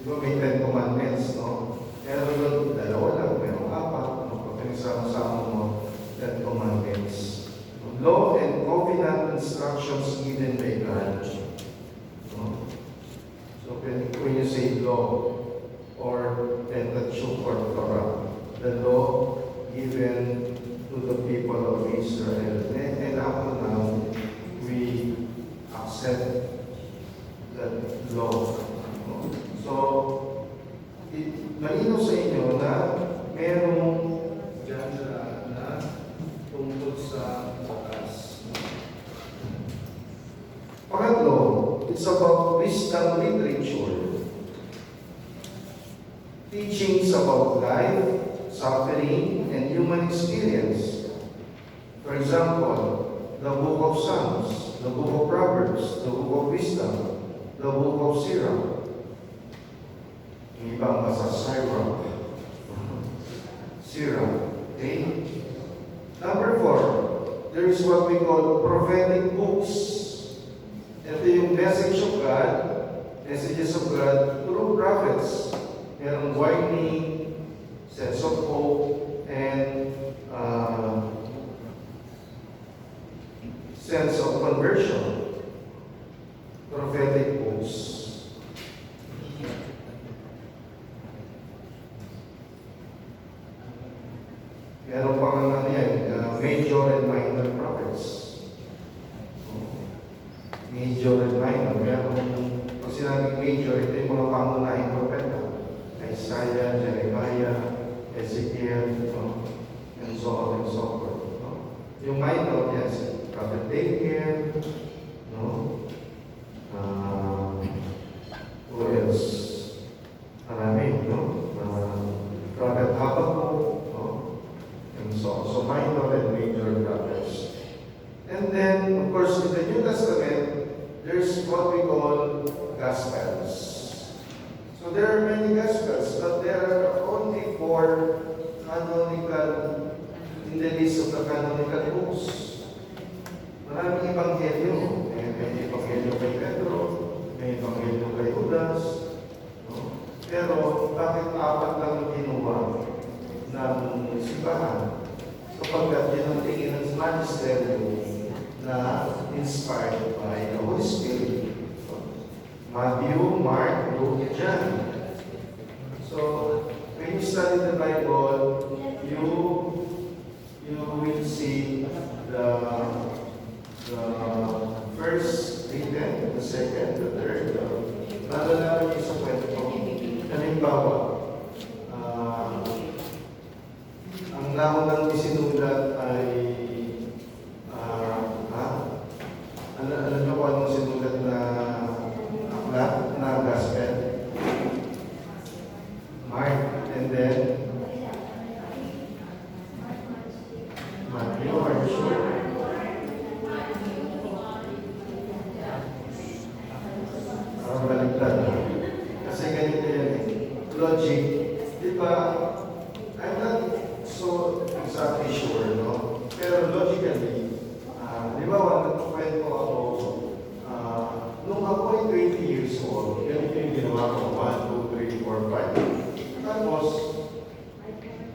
[SPEAKER 2] Diba may 10 commandments, no? Pero yun, 2 lang, merong 4. Pag pinagsama-sama mo, 10 commandments. Law and covenant instructions given by God. No? So when you say law or Pentateuch or Torah, the law given to the people of Israel. And up to now, we accept that law. No? So, malinaw sa inyo na merong dyan na tungkol sa batas. Pangatlo, it's about wisdom literature. Teachings about life, suffering, and human experience. For example, the book of Psalms, the book of Proverbs, the book of Wisdom, the book of Sirach. Yung ibang nasa Sirach. Sirach. Okay? Number 4, there is what we call prophetic books. Ito yung message of God, messages of God through prophets. Merong warning, sense of hope, and sense of conversion. Prophetic books. Meron pa nga yan, major and minor prophets. Major and minor. Meron, pag sinabing major, ito yung mga pangunahing propeta. Isaiah, Jeremiah, Ezekiel, and so on and so forth. Yung minor, yes, Prophet Daniel, who else? Marami, Prophet Habakkuk, and so minor and major prophets. And then, of course, in the New Testament, there's what we call Gospels. So there are many Gospels, but there are only 4 canonical in the list of the canonical books. Maraming ebanghelyo. May ebanghelyo kay Pedro, may ebanghelyo kay Judas. Pero bakit 4 lang ang kinuha ng simbahan? Sapagkat yun ang tingin ng magisterium na inspired by the Holy Spirit. Matthew, Mark, Luke, John. So, when you study the Bible, you will see the first written, the second, the third. Malalaman niyo sa kwento. Halimbawa, ang naunang isinulat ay alam niyo kung anong sinulat na aklat na gospel? Mark, and then Matthew, are you sure? Parang baliktad na. Kasi ganito yan eh. Logic, di ba? I'm not so exactly sure, no? Pero logically, di ba, nagkukwento ako, nung ako ay 20 years old, ganito yung ginawa ko, 1, 2, 3, 4, 5. Tapos,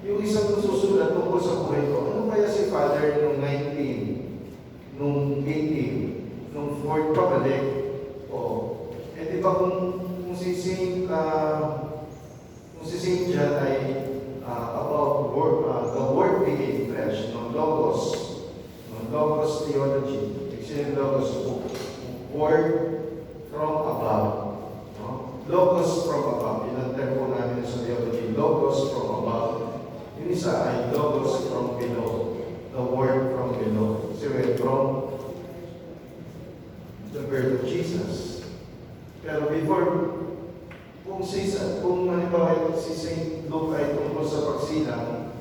[SPEAKER 2] yung isang susulat tungkol sa buhay ko, ano kaya si Father nung 19, nung 18, nung 4 pabalik? Eh di ba kung si Saint John ay about the word became flesh, Logos theology, actually Logos word from above, Logos from above, yun ang term po namin sa theology, Logos from above. Yung isa ay Logos from below, the word from below. Kasi we're from the birth of Jesus. Pero before, kung halimbawa si St. Luke ay tungkol sa pagsilang,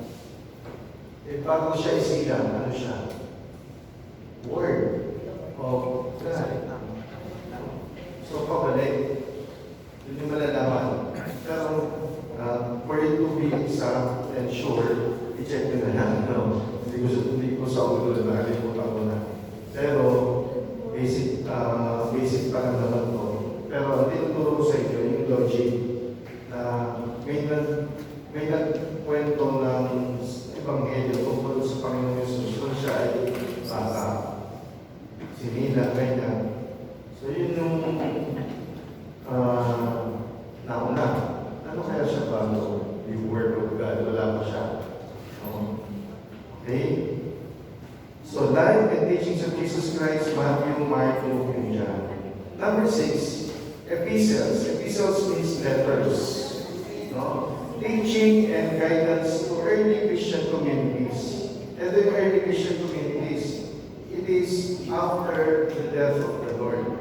[SPEAKER 2] bago siya isilang, ano siya? Word of God. So, pabalik. Yun yung malalaman. Pero, for it to be exact and sure, i-check nyo na yan. Hindi ko sa ulo na nakalimutan ko na. Pero, basic pa lang naman to. Pero, ang tinuturo ko sa inyo, yung logic na may nagkwento ng Ebanghelyo tungkol sa Panginoon Yesus kung siya ay bata. Sinila, ganyan. So, yun yung nauna. Ano kaya siya bago? The Word of God. Wala pa siya. Okay? So, life and teachings of Jesus Christ, Matthew, Mark, Luke, and John. Number 6, epistles. Epistles means letters. Teaching and guidance to early Christian communities. And the early Christian communities, it is after the death of the Lord.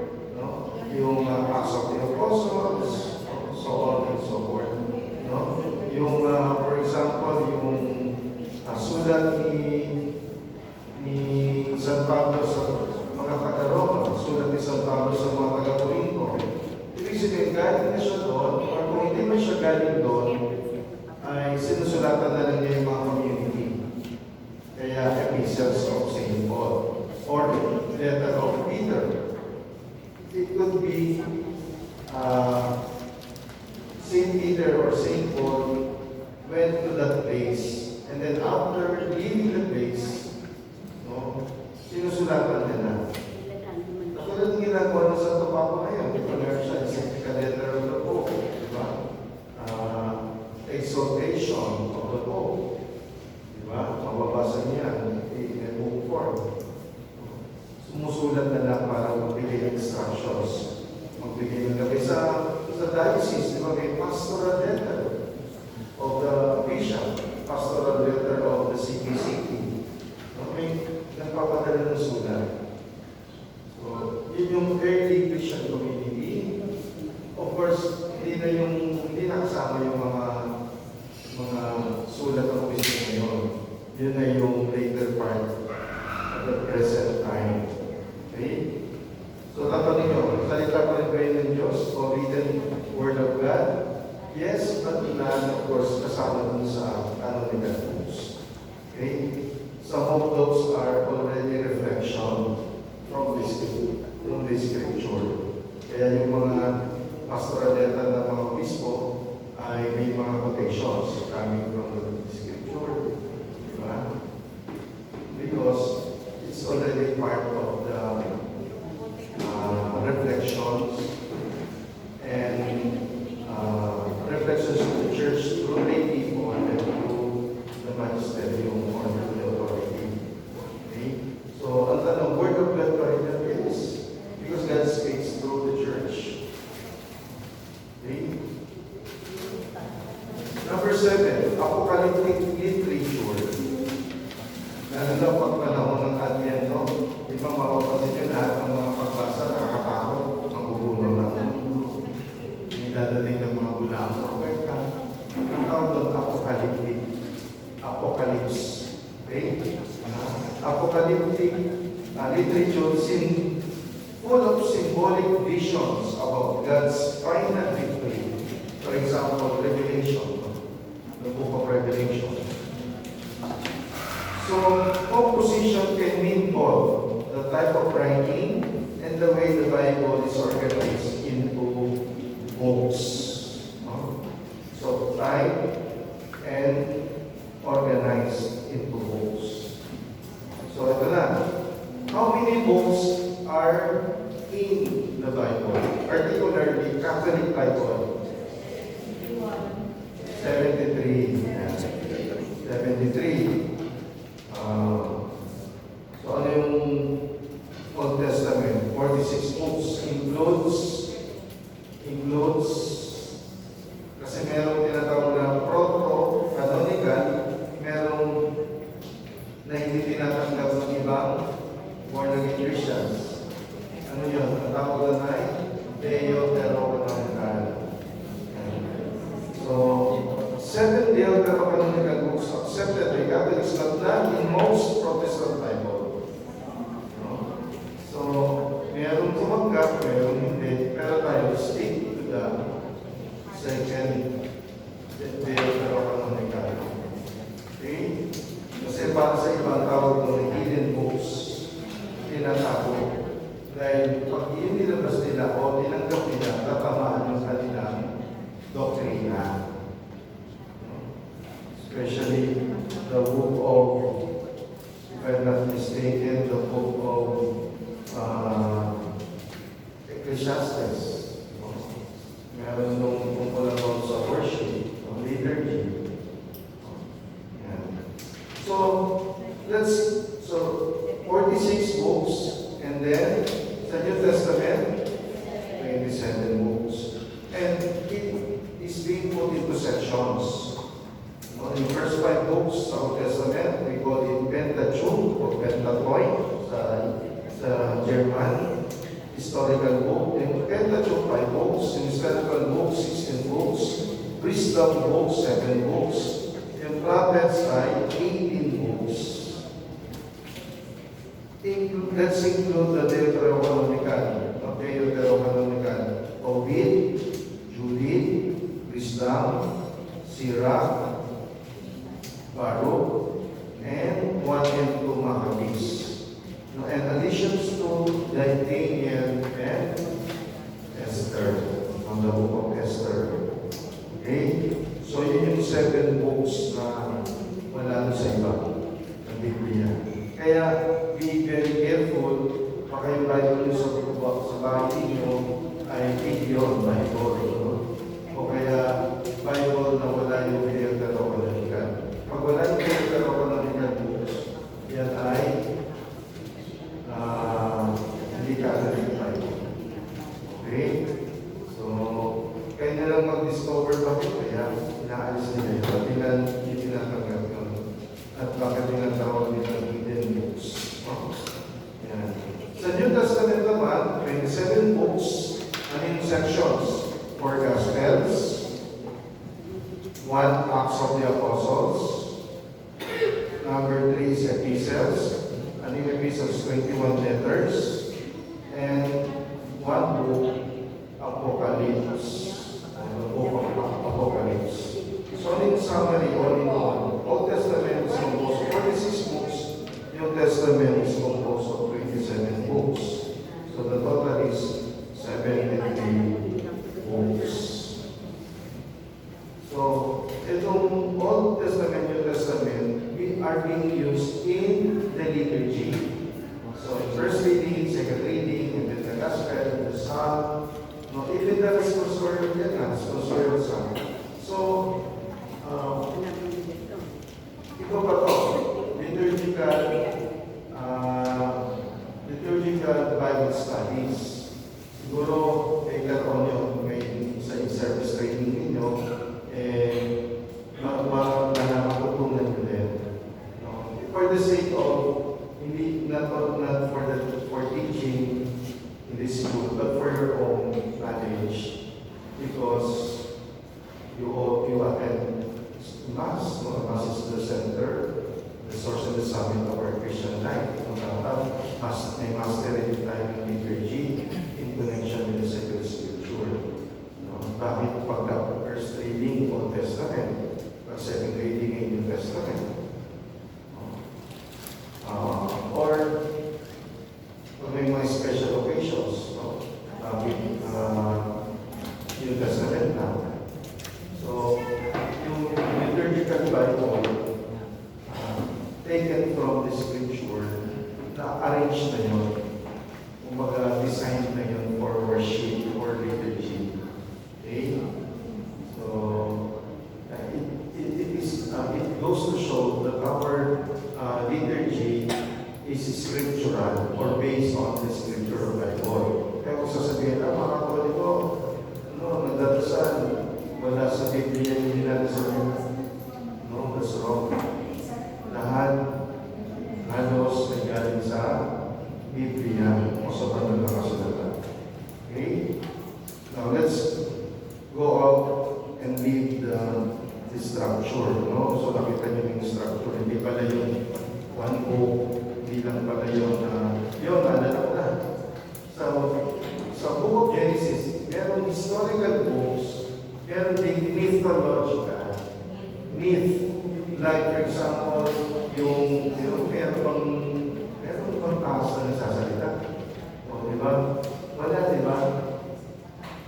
[SPEAKER 2] Yung Acts of the Apostles, so on and so forth. Yung, for example, yung sulat ni San Pablo sa mga taga-Roma, sulat ni San Pablo sa mga taga-Corinto, sabihin, galing na siya doon, or kung hindi man siya galing doon, ay sinusulatan na lang niya yung mga community. Kaya Epistles of St. Paul, or Letter of Peter. It could be St. Peter or St. Paul went to that place, and then after leaving the place, no, sinusulatan niya na. Katulad ng ginagawa na sa Tobago ngayon, di ba meron siya, encyclical letter of the Pope, di ba? Exhortation of the Pope, di ba? Mababasa niya in a book form. Sumusulat na lang para magbigay ng instructions. Magbigay ng gabi sa diocese, di ba? May pastoral letter of the bishop, pastoral letter of the CPCT. May nagpapadala ng sulat. So, yun yung early Christian community. Of course, hindi na kasama yung mga sulat ng Kristo ngayon. Yun na yung later part of the present time. Okay? So, tatanungin nyo, salita pa rin kayo ng Diyos o written Word of God? Yes, but none, of course, kasama dun sa canonical books. Okay? Some of those are already reflection from this scripture. Kaya yung mga pastoral letter ng mga obispo ay may mga quotations coming from the scripture. Diba? Because it's already part of the reflections and reflections of the church through lay people and through the magisterium or the authority. Okay? So, ang tanong, Word of God pa rin yan is because God speaks through the church. Okay? Number 7, apocalyptic literature. Lalo na pag panahon ng Advento, di ba mapapansin nyo lahat ng mga pagbasa nakakatakot, magugulo ng mundo. May dadating ng mga bulang propeta. Ang tawag doon, apocalyptic. Apocalypse. Okay? Apocalyptic literature full of symbolic visions about God's final victory. For example, Revelation, the book of Revelation. So, composition can mean both the type of writing and the way the Bible is organized into books. No? So, type and organized into books. So, ito na. How many books are in the Bible? Particularly, Catholic Bible. 73. 73. So ano yung Old Testament? 46 books includes kasi merong tinatawag na proto-canonical, merong na hindi tinatanggap ng ibang born-again Christians. Ano yun? Ang tawag na ay Deuterocanonical. So, 7 Deuterocanonical books accepted by Catholics but not in most Protestant Bible. No? So, mayroong tumanggap, mayroong hindi, pero tayo stick to the second Deuterocanonical. Okay? Kasi para sa ibang tawag ng hidden books, tinatago. Dahil pag yun nilabas nila o tinanggap nila, tatamaan yung kanilang doktrina. Especially the book of, if I'm not mistaken, the book of Ecclesiastes. Meron nung tungkol naman sa worship, liturgy. So, 46 books, and then sa New Testament, 27 books. And it is being put into sections. In the first 5 books sa Old Testament, we call it Pentateuch or Pentateuch sa German historical book. In Pentateuch, 5 books. In historical books, 16 books. Wisdom books, 7 books. In prophets ay 18 books. Let's include the Deuterocanonical, of with ay Gideon Bible. No? O kaya Bible na wala yung Deuterocanonical. Pag wala yung Deuterocanonical books, yan ay hindi Catholic Bible. Okay? So, kaya na lang mag-discover bakit kaya inaalis nila yun. Bakit nila hindi tinatanggap yun. At bakit tinatawag nila hidden books. Oh. Yan. Sa New Testament naman, 27 books, ano yung sections? 4 Gospels, 1 Acts of the Apostles, number 3 is Epistles, ano yung Epistles? 21 letters, and 1 book, Apocalypse. Book of Apocalypse. So in summary, all in all, Old Testament is composed of 46 books, New Testament is composed of 27 books. So the total is 73 books. So, itong Old Testament, New Testament, we are being used in the liturgy. So, first reading, second reading, and then the Gospel, the Psalm, no, even the responsorial, responsorial Psalm. So, ito ba to? Liturgical Bible studies. Siguro, later on yun, may sa in-service training ninyo, matutunan nyo din. No? For the sake of, hindi, not for teaching in this school, but for your own knowledge. Because you attend Mass, no? Mass is the center, the source and the summit of our Christian life. May mastery tayo ng liturgy in connection with the sacred scripture. No? Bakit pagka first reading Old Testament, pag second reading in New Testament? Or pag may mga special occasions, no? New Testament na. So, yung liturgical Bible, taken from the scripture, na-arrange na yun. Kumbaga, designed na yun for worship or liturgy. Okay? So, it goes to show that our liturgy is scriptural or based on the scripture of Bible. Kaya kung sasabihin, mga Katoliko, nagdadasal, wala sa Biblia yung dinadasal. No, that's wrong. Lahat halos ay galing sa Biblia o sa banal na kasulatan. Okay? Now let's go out and read the structure. No? So nakita niyo yung structure. Hindi pala yung one book, hindi lang pala yung yun, naalala ko na. So, sa book of Genesis, meron historical books, meron din mythological. Myth. Like for example, yung meron bang taas na nagsasalita? O, di ba? Wala, di ba?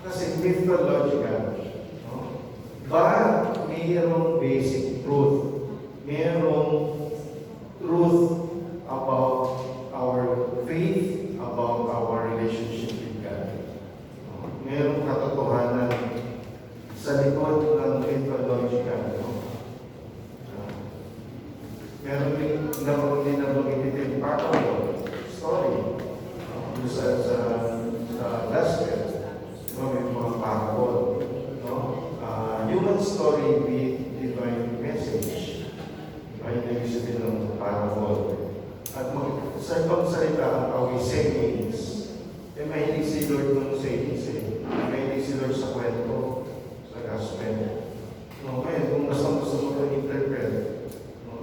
[SPEAKER 2] Kasi mythological. No? But, mayroong basic truth. Mayroong truth about our faith, about our relationship with God. No? Mayroong katotohanan sa likod ng mythological. No? Meron din nabanggit yung parable story sa gospel. No, may mga parable. No? Human story with divine message. Divine message din ng parable. At sa ibang salita ang tawag sayings. Mahilig si Lord ng sayings. Mahilig si Lord sa kwento, sa gospel. No, ngayon, kung gusto mo interpret,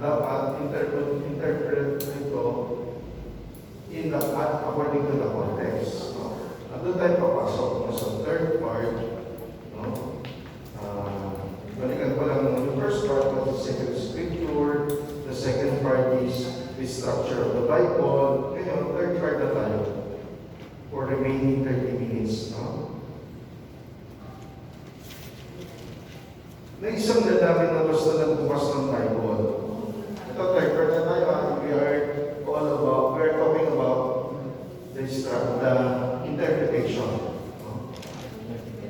[SPEAKER 2] dapat interpret ito according to the context. No? At doon tayo papasok sa third part. No? Balikan ko lang yung first part of the sacred scripture. The second part is the structure of the Bible. Ngayon, third part na tayo for remaining 30 minutes. No? Na isang lalaki na basta nagbukas ng Bible. Ito, third part na tayo. We're talking about the interpretation. No?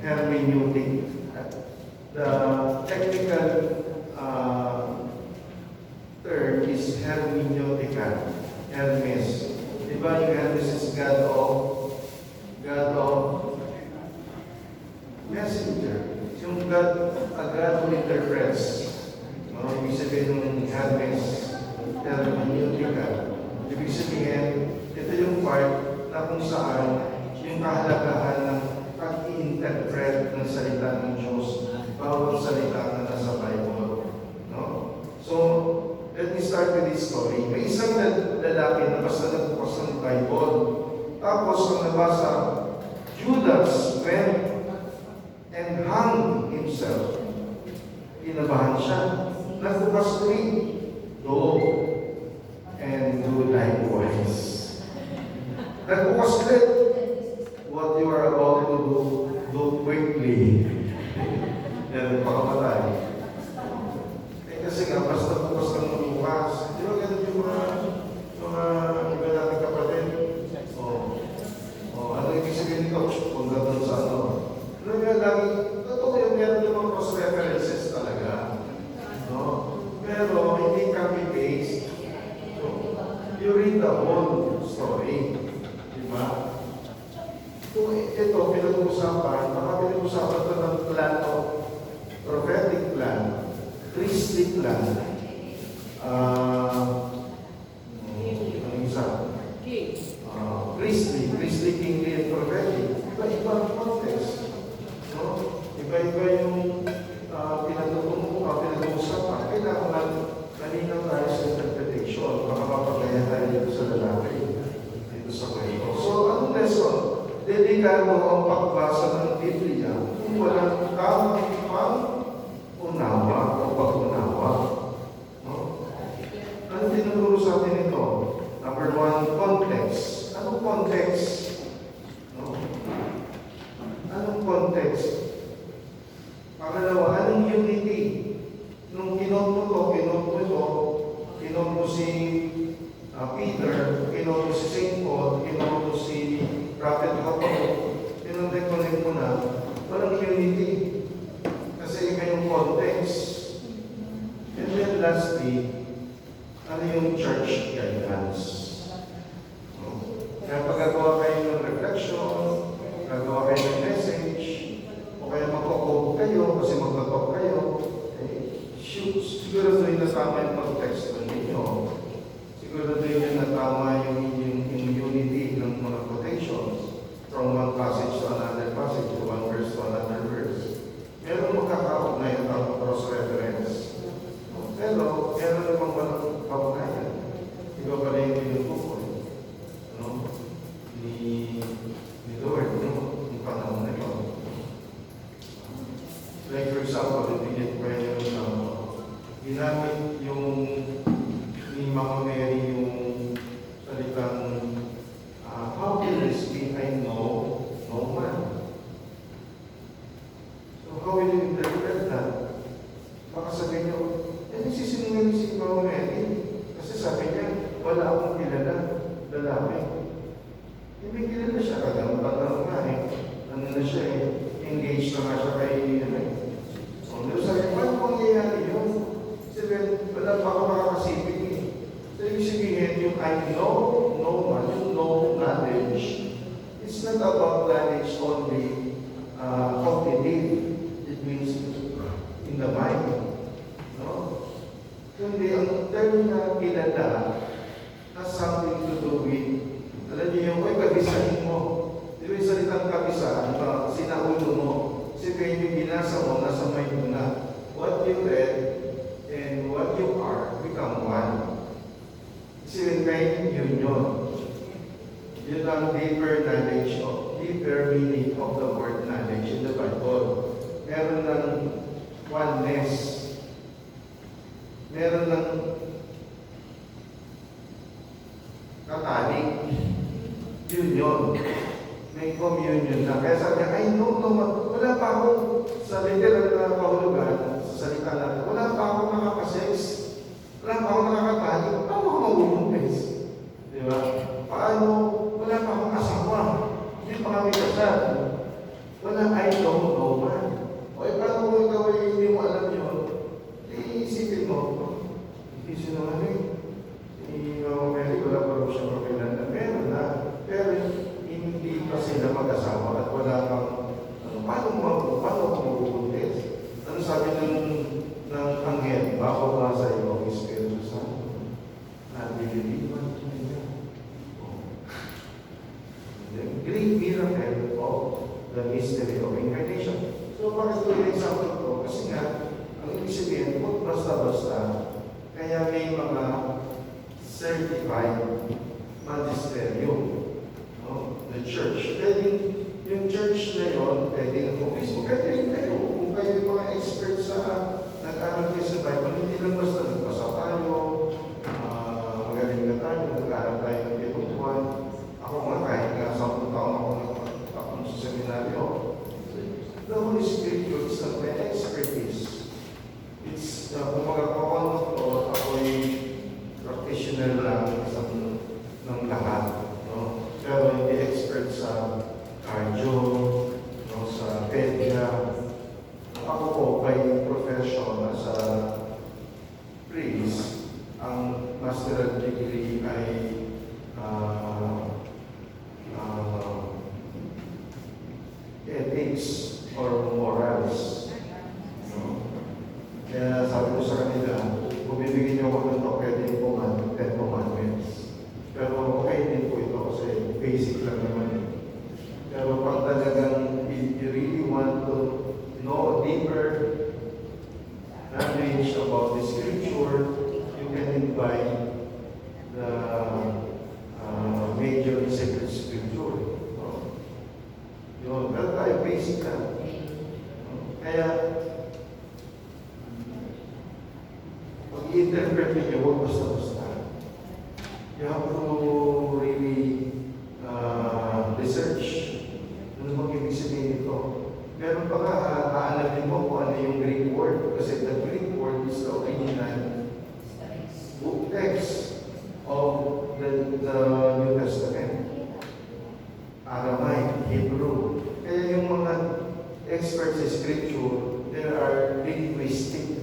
[SPEAKER 2] hermeneutic. The technical term is hermeneutical. Hermes. Diba yung Hermes is God of messenger. Yung God, a God who interprets. No? Ibig sabihin ng Hermes, hermeneutical. Ibig sabihin, ito yung part na kung saan yung kahalagahan ng pag-i-interpret ng salita ng Diyos, bawat salita na nasa Bible. No? So, let me start with this story. May isang lalaki na basta nagbukas ng Bible. Tapos, ang nabasa, Judas went and hung himself. Inabahan siya. Nagbukas ulit. Go and do likewise. Nagbukas ulit. What you are about to do quickly. Yan, pakamatay. Kasi nga, basta bukas ng bukas. Di ba ganun yung mga iba natin kapatid? Ano ibig sabihin nito? Kung gano'n sa ano. Ano nga lagi, totoo yung meron yung mga cross-references talaga. No? Pero hindi copy-paste. So, you read the whole story. Di ba? Kung ito, pinag-uusapan, baka pinag-uusapan ito ng plano, prophetic plan, priestly plan, ano isa? Priestly, kingly, and prophetic. Iba-iba ang context. No? Iba-iba yung pinag-uusapan. Kailangan malinaw tayo sa interpretation. Baka mapagaya tayo dito sa lalaki. Dito sa kwento. So, anong lesson? Delikado ang pagbasa ng Biblia kung walang tamang pang-unawa o pag-unawa. No? Ano tinuturo sa atin ito? Number one, context. Anong context? No? Anong context? Pangalawa, anong unity? Nung kinot mo si Peter, kinot mo si St. Paul, kinot mo si Prophet Habakkuk, tinontek-connect mo na, walang unity. Kasi iba yung context. And then lastly, ano yung church guidance? Kaya pag gagawa kayo ng reflection, gagawa kayo ng message, o kaya magkakog kayo, kasi magkatok kayo, siguraduhin na tama yung pag-text ninyo. Siguraduhin na tama yung unity ng mga quotations from one passage to another passage, to one verse to another verse. Meron magkakaugnay at ang cross-reference. Pero, meron namang walang kaugnayan. Iba pala yung tinutukoy. Ni Lord, yung panahon na ito. Like for example, ibigit ko yung ginamit yung ni Mama Mary yung salitang how can this be? I know no man. So how will you interpret that? Baka sabihin nyo, nagsisinungaling si Mama Mary. Kasi sabi niya, wala akong kilala, lalaki. Hindi kilala siya, kagampan nga eh. Ano na siya eh, engaged na nga siya kay So, sabi, paano mangyayari yun? Sabi, wala pa ako makakasipin eh. So, ibig sabihin, yung I know no man, yung know knowledge, it's not about knowledge only cognitive. It means in the mind. No? Kundi ang term na kilala has something to do with, alam niyo yung, kabisahin mo. Di ba yung salitang kabisa, sinaulo mo. Sabihin yung binasa mo, nasa mind mo na. What you read and what you are become one. Kasi kayo union. Yun ang deeper knowledge of, deeper meaning of the word knowledge in the Bible. Meron ng oneness. Meron ng katalik. Union. May communion na. Kaya sabi niya, I know no, wala pa ako sa literal na kahulugan, sa salita natin, wala pa ako nakakasex, wala pa ako nakakatali, paano ako mag-umpis? Di ba? Paano, wala pa akong asawa, hindi pa kami kasal. Wala, I don't know mystery of incarnation. So bakit ko yung example ko? Kasi nga, ang ibig sabihin, huwag basta-basta. Kaya may mga certified magisterium. No? The church. Pwede yung church na yun, pwede kung mismo, pwede kayo. Kung kayo yung mga experts sa nag-aaral kayo sa Bible, hindi lang basta nagbasa tayo, magaling na tayo, nag-aaral tayo ng kebutuan. Ako nga, kahit nga 10 taon ako sa seminaryo, the Holy Scripture is not my expertise. It's, kung magkakaroon ko, ako'y practitioner lang ng lahat. No? Pero hindi expert sa cardio, no, sa pedia. Ako po, by profession, as a priest, ang master degree ay ethics or morals. No? Kaya sabi ko sa kanila, kung bibigyan niyo ako ng pwede po man, 10 commandments. Pero okay din po ito kasi basic lang naman. Pero pag talagang you really want to know deeper knowledge about the scripture, you can invite the major in sacred scripture. No? Yun, pero tayo basic lang. No? Kaya, pag i-interpret niyo, huwag basta-basta. You have to really research. Ano bang ibig sabihin ito? Meron pa nga, aalamin mo kung ano yung Greek word. Kasi the Greek word is the original book text of the New Testament. Aramaic, Hebrew. Kaya yung mga experts sa scripture, they are linguistic.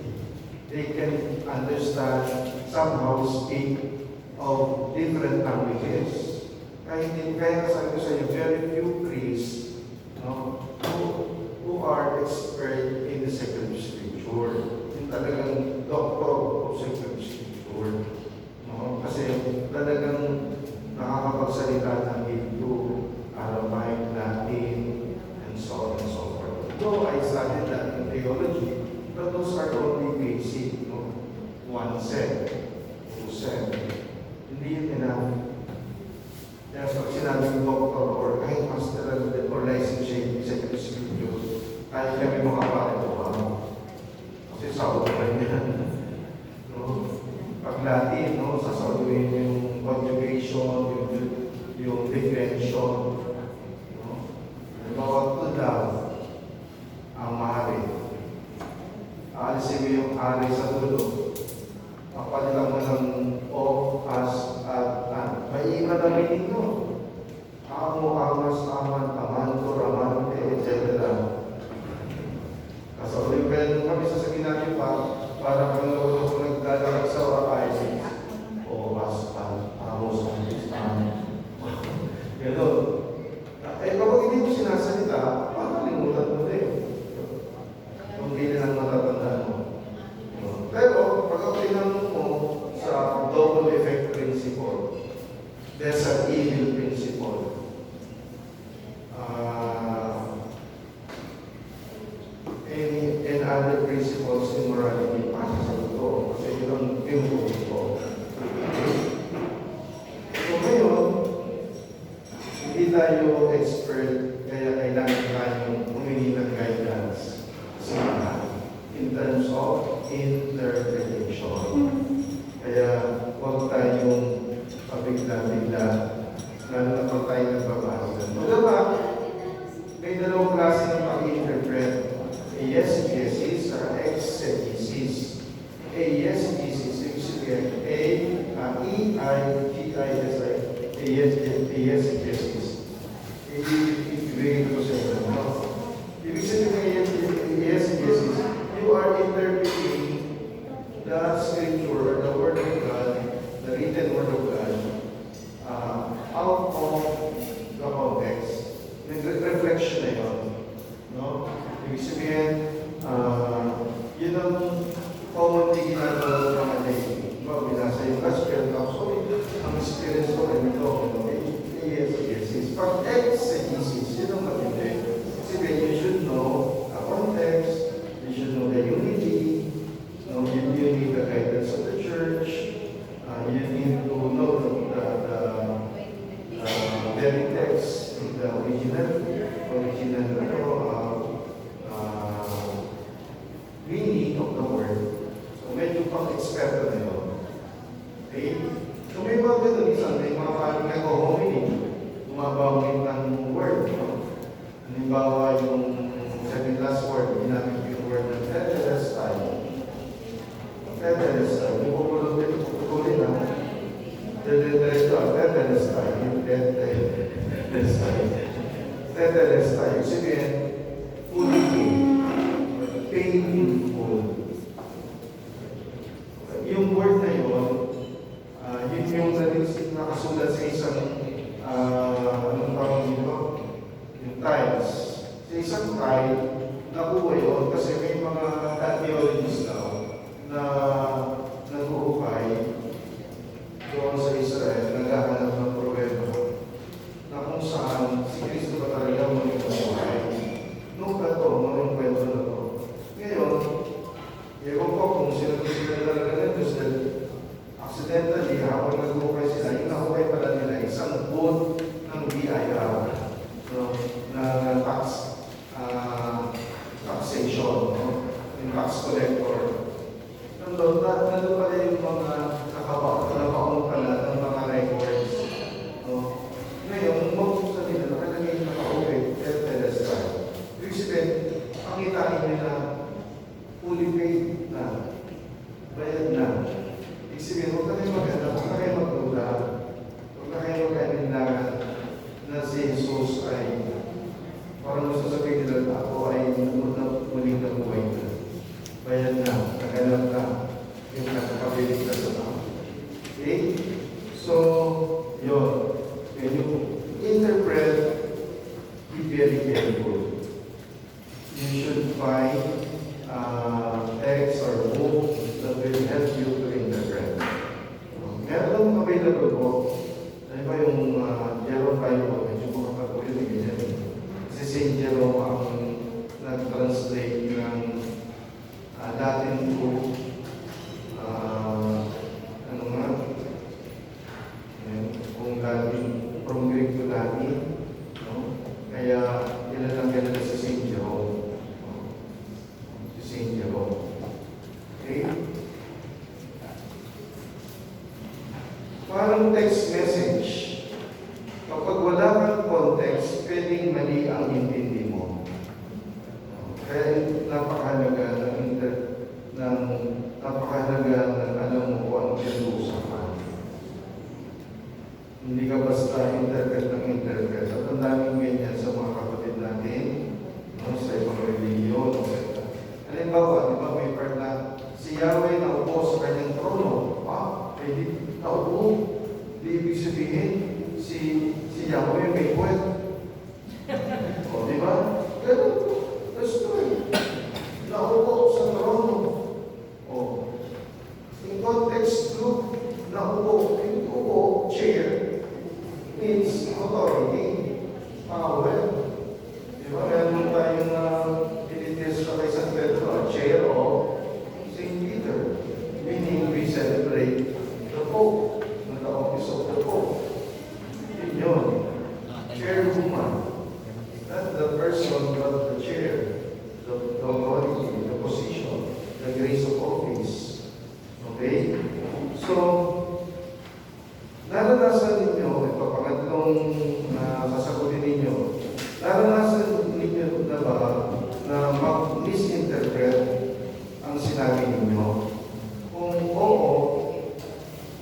[SPEAKER 2] They can understand, somehow speak of different languages. Kaya sabi ko sa inyo, very few priests, no, who are expert in the sacred scripture. Yung talagang doctor of sacred scripture. No? Kasi talagang nakakapagsalita ng Hebrew, Aramaic, Latin, and so on and so forth. Though I studied that in theology, but those are only basic. No? One said, two said. Hindi yun enough. Kaya pag sinabing doctor or kahit master or licensure in sacred scripture, kahit kami makapare po ba? Kasi sautuin yan. No? Pag Latin, no, sasautuin yung conjugation, yung declension. No? Bawat to love, ang mare. Aalisin mo yung ari sa dulo. Kapalilang mo ng o, as, at, may iba na meaning nyo. Amo, amas, aman, aman, kuraman, etc. Kasaulim kayo kami sa seminaryo pa, para kung nagdadalag sa orais, o, as, at, amos, aman. Ganun. Eh, kapag hindi mo sinasalita, makalimutan mo din. Kung hindi lang matatandaan mo. Pero, pag tinanong mo sa double effect principle, there's an evil principle. And other principles in morality, pasa sa ito. Kasi yun ang tinutulog ko. So ngayon, hindi tayo expert, kaya kailangan tayong humingi ng guidance sa mga in terms of interpretation. Kaya huwag tayong pabigla-bigla, lalo na pag tayo nagbabasa. Magawa, may dalawang klase ng pag-interpret. Eisegesis or exegesis. Eisegesis, ibig sabihin, E-I-G-I-S-I, eisegesis. Ibigay ko sa inyo. Ibig sabihin, eisegesis, you are interpreting the scripture, the word of God, the written word of God, out of the context. Reflection na yun. No? Ibig sabihin, yun ang commonly ginagawa ng mga daily. Binasa yung gospel, so ang experience ko rin ito. Yes. Pag exegesis, yun ang matindi. Kasi nung last word, ginamit yung word na tetelestai. Tetelestai. Yung pupulutin na. Tetelestai. Tetelestai. Sabihin, fully paid in full. Yung word na yun, yun yung nakasulat sa isang, anong tawag dito? Yung tiles. Sa isang tile, nakuha yun kasi may mga archaeologists daw na nag-uukay doon sa Israel, naghahanap ng problema na kung saan si Kristo ba talaga muling nabuhay. Nung ba ito, mga kwento na ito. Ngayon, ewan ko kung sila talaga na Diyos dahil accidentally, habang nag-uukay sila, yung nakukay pala nila isang boat ng BIR, no, na taxation, no, yung tax collector. Nandun pala yung mga nakabaon pala ng mga records. No. Ngayon, mag-usa nila, nakalagay yung naka-okay, tetelestai. Ibig sabihin, pakitain nila, fully paid na, bayad na. Ibig sabihin, huwag na kayo maganda, huwag na kayo magduda, huwag na kayo mag-aninlangan na si Jesus ay parang gusto sabihin nila, ako ay muling na buhay na. Bayad na, naganap na, yung nakakabilis na sa tao. Okay? So, yun. When you interpret, be very careful. You should find text or book that will help you to interpret. Meron available po. Ano ba yung Jerome Bible? Medyo makapagpulit na ganyan. Kasi St. Jerome ang nag-translate ng Latin to ano nga? Kung Latin, from Greek to Latin. No? Kaya kilala si St. Jerome. Si St. Jerome. Okay? Parang text message. Kapag wala kang context, pwedeng mali ang intindi mo. Kaya napakahalaga ng alam mo kung ano pinag-uusapan. Hindi ka basta interpret ng interpret. At ang daming ganyan sa mga kapatid natin, no, sa ibang reliyon. Halimbawa, di ba may part na si Yahweh na upo sa kanyang trono. Pwede naupo. Di ibig sabihin, si Yahweh may puwet. O, di ba? Ganun po. That's true. Naupo sa trono. O, in context group, naupo. Yung upo, chair, means authority, power. Di ba? Meron tayong pinitest sa kay San Pedro, chair of St. Peter. Meaning, we celebrate the Pope, the office of the Pope. Yun. Chairwoman. Not the person, but the chair, the authority, the position, the grace of office. Okay? So, naranasan ninyo, ito, pangatlong sasagutin ninyo, naranasan ninyo na ba na mag-misinterpret ang sinabi ninyo? Kung oo,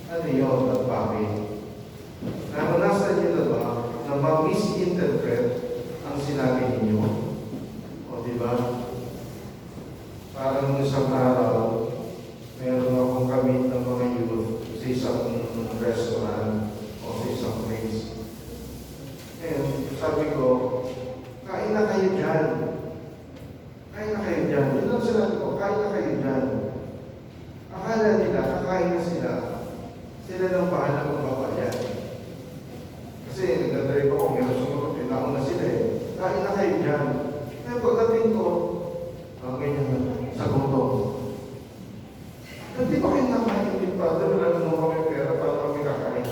[SPEAKER 2] ano yun at bakit? Naranasan niyo na ba na ma-misinterpret ang sinabi ninyo? O, di ba? Parang isang araw, meron akong kamit ng mga youth sa isang restaurant o sa isang place. Ngayon, sabi ko, kain na kayo dyan. Kain na kayo dyan. Yun lang sinabi ko, kain na kayo dyan. Akala nila, kakain na sila. Sila lang pahala magbabayad. Kasi nag-drive ako, meron sumunod, tinaon na sila eh. Kain na kayo dyan. Kaya pagdating ko, ganyan na, sa gutom. Hindi ba kayo nakain din pa? Wala naman kami pera para kami kakain.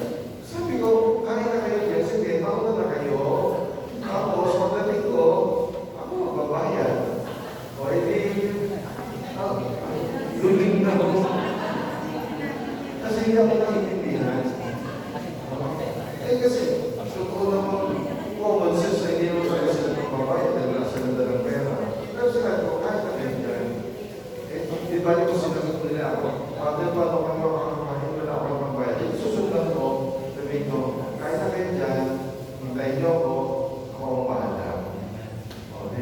[SPEAKER 2] Sabi ko, kain na kayo dyan. Sige, mauna na kayo. Tapos, pagdating ko, ako magbabayad. O, hindi, luling na ako. Kasi hindi ako nakikintihan. Kasi, totoo naman, common sense na hindi naman tayo sila magbabayad. Dahil nasa ganda ng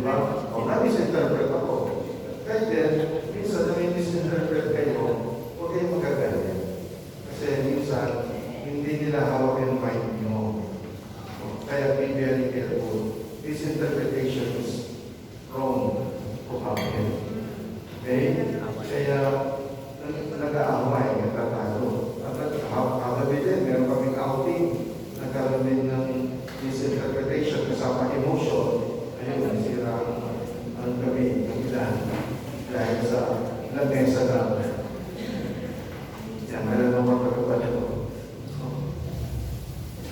[SPEAKER 2] ba? O, na-misinterpret ako. Kaya din, minsan na may misinterpret kayo, huwag kayong magagalit. Kasi minsan, hindi nila hawak yung mind nyo. Kaya be very careful. This interpretation is wrong to happen. Okay? Kaya, nag-aaway, nagtatalo. At kagabi din, meron kaming outing. Nagkaroon din ng misinterpretation kasama emotion. Ayun, nasira ang kami ng ilan dahil sa lamesa namin. Yan, alam mo mapagkapan ito.